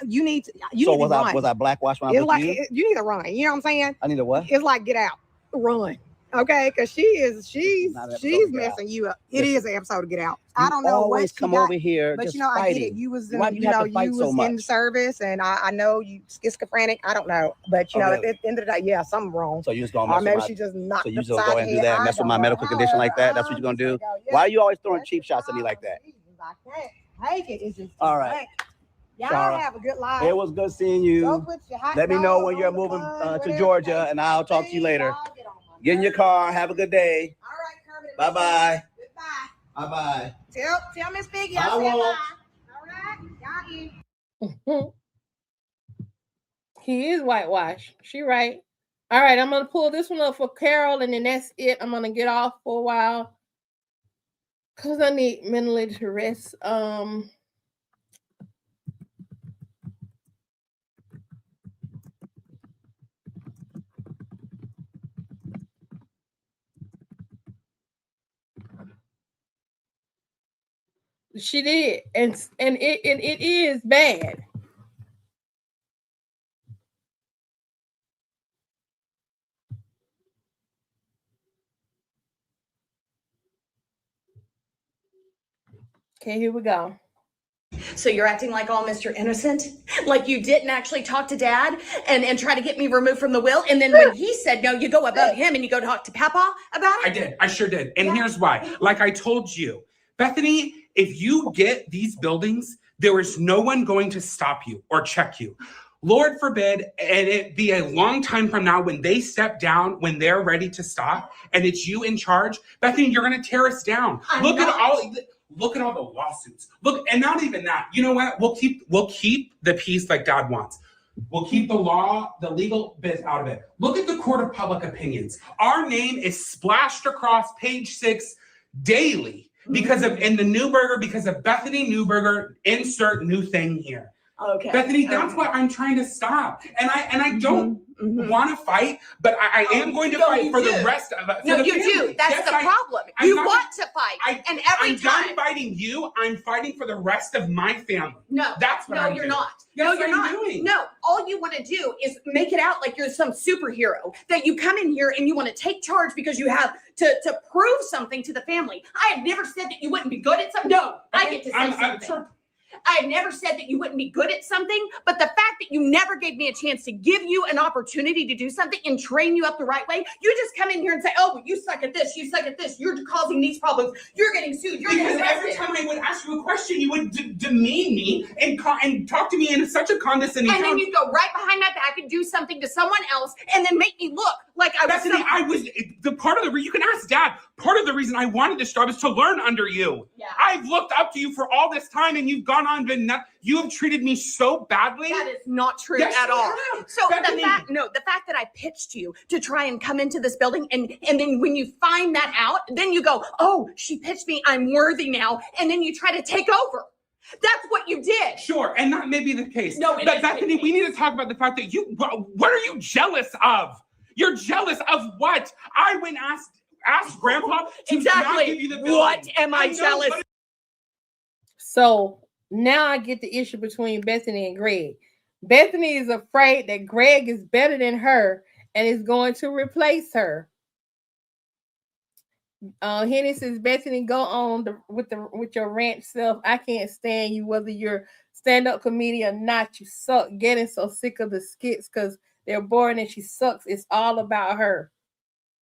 you need to. You So need to was run. I blackwashed when I It's was like with you? you need to run. You know what I'm saying? I need to what? It's like get out, run. Okay, because she's not an episode of Get messing you up. Listen, It is an episode to get out. I don't You know always what she come got, over here but just you know I fighting. get it. You was in, Why do you you have know to fight you so was in much? service, and I know you schizophrenic. I don't know, but you know really? at the end of the day, yeah, something wrong. So you just gonna Or mess maybe with she just knocked. so you just upside go the and do head. that, I mess with don't my know. medical condition like that? That's what I'm you're gonna do? just like, Why are you always throwing that's cheap shots at me like that? I can't take it. It's just All right. Y'all Sarah, have a good life. It was good seeing Go you. put your hot Let me know dog when you're on the moving bun, to whatever Georgia, it and is. I'll talk to you later. Y'all get on my Get in your car. Have a good day. All right, Kermit. Bye-bye. Goodbye. Bye-bye. Tell Miss Piggy I I said won't. bye. All right, y'all eat. He is whitewashed. She right. All right, I'm gonna pull this one up for Carol, and then that's it. I'm gonna get off for a while because I need mentally to rest. She did, and it is bad. Okay, here we go. So you're acting like all Mr. Innocent? Like you didn't actually talk to Dad and try to get me removed from the will? And then when he said no, you go above him and you go talk to Papa about it? I did. I sure did. And here's why. Like I told you, Bethany, if you get these buildings, there is no one going to stop you or check you. Lord forbid, and it be a long time from now when they step down, when they're ready to stop, and it's you in charge, Bethany, you're going to tear us down. Look at all the lawsuits. Look, and not even that. You know what? We'll keep the peace like God wants. We'll keep the law, the legal bit out of it. Look at the court of public opinions. Our name is splashed across page 6 daily because of in the Newberger, because of Bethany Newberger. Insert new thing here. Okay. Bethany, that's what I'm trying to stop. And I don't want to fight, but I am going to fight for the rest of us. No, you do. That's the problem. You want to fight. And every I'm time. done fighting you. I'm fighting for the rest of my family. No, That's what I'm you're doing. not. Yes, No, you're I'm not. doing. No, all you want to do is make it out like you're some superhero. That you come in here and you want to take charge because you have to prove something to the family. I have never said that you wouldn't be good at something. No, I get to say something. Sure. I have never said that you wouldn't be good at something, but the fact that you never gave me a chance to give you an opportunity to do something and train you up the right way, you just come in here and say, oh, you suck at this, you suck at this, you're causing these problems, you're getting sued, you're Because getting every arrested. time I would ask you a question, you would demean me and talk to me in such a condescending And then tone. you go right behind my back and do something to someone else and then make me look like I was Bethany, I was the part of the reason you can ask Dad. Part of the reason I wanted this job is to learn under you. Yeah. I've looked up to you for all this time, and you've gone on been you have treated me so badly. That is not true Yes, at you all. have. So Bethany. the fact that I pitched you to try and come into this building and then when you find that out, then you go, oh, she pitched me, I'm worthy now, and then you try to take over. That's what you did. Sure, and that may be the case. No, it but is Bethany, the we need to talk about the fact that what are you jealous of? You're jealous of what? I went asked Grandpa to not give you the building. What am I know, jealous? but- So now I get the issue between Bethany and Greg. Bethany is afraid that Greg is better than her and is going to replace her. Henny says, Bethany, go on with your rant self. I can't stand you, whether you're stand-up comedian or not. You suck. Getting so sick of the skits because they're boring and she sucks. It's all about her.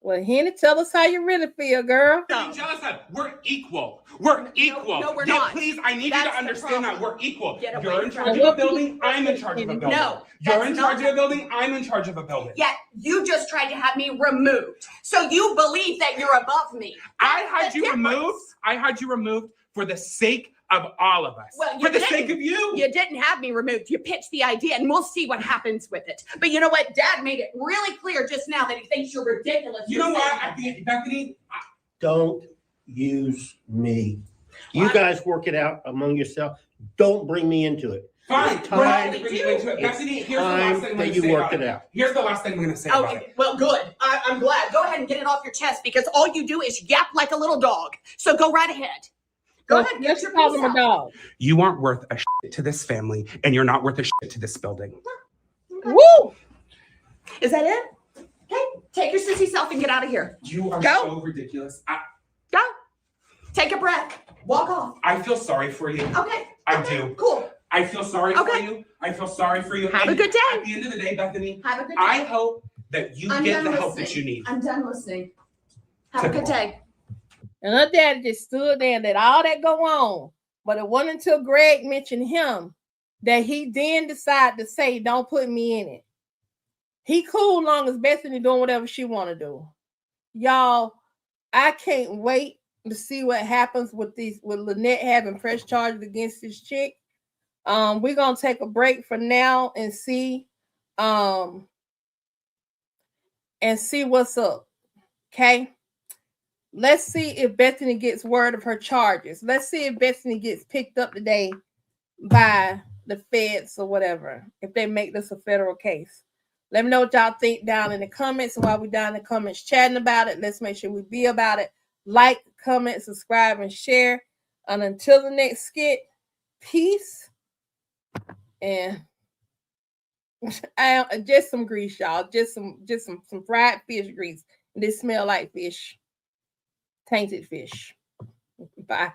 Well, Henny, tell us how you really feel, girl. I'm jealous of. We're equal. We're equal. no, we're Yeah, not. please, I need That's you to the understand that problem. we're equal. Get away You're in from charge me. of a building. I'm in charge of a building. No, You're that's in not- charge of a building. I'm in charge of a building. Yet you just tried to have me removed. So you believe that you're above me. I That's had the you difference. removed. I had you removed for the sake of all of us. Well, for you the sake didn't. of you. You didn't have me removed. You pitched the idea, and we'll see what happens with it. But you know what? Dad made it really clear just now that he thinks you're ridiculous. You know what? Bethany, Don't use me. You guys work it out among yourself. Don't bring me into it. fine. It's We're not time- gonna bring you into it. it's Bethany, here's the time last thing I'm that going to you say worked about it it. out. Here's the last thing I'm going to say about it. Well, good. I'm glad. Go ahead and get it off your chest because all you do is yap like a little dog. So go right ahead. Go ahead and get Let's your call piece him a out. dog. You aren't worth a shit to this family, and you're not worth a shit to this building. Woo! Is that it? Okay. Take your sissy self and get out of here. You are Go. so ridiculous. Go. Take a breath. Walk off. I feel sorry for you. Okay. I Okay. do. Cool. I feel sorry for Okay. you. I feel sorry for you. Have a And good day. At the end of the day, Bethany, Have a good day. I hope that you I'm get done the help that listening. you need. I'm done listening. Have a good day. And her daddy just stood there and let all that go on. But it wasn't until Greg mentioned him that he then decided to say, don't put me in it. He cool long as Bethany doing whatever she want to do. Y'all, I can't wait to see what happens with Lynette having press charges against this chick. We're gonna take a break for now and see what's up. Okay. Let's see if Bethany gets word of her charges. Let's see if Bethany gets picked up today by the feds or whatever, if they make this a federal case. Let me know what y'all think down in the comments. And while we're down in the comments chatting about it, let's make sure we be about it. Like, comment, subscribe, and share. And until the next skit, peace. And just some grease, y'all. Just some fried fish grease. This smell like fish. Tainted fish. Bye.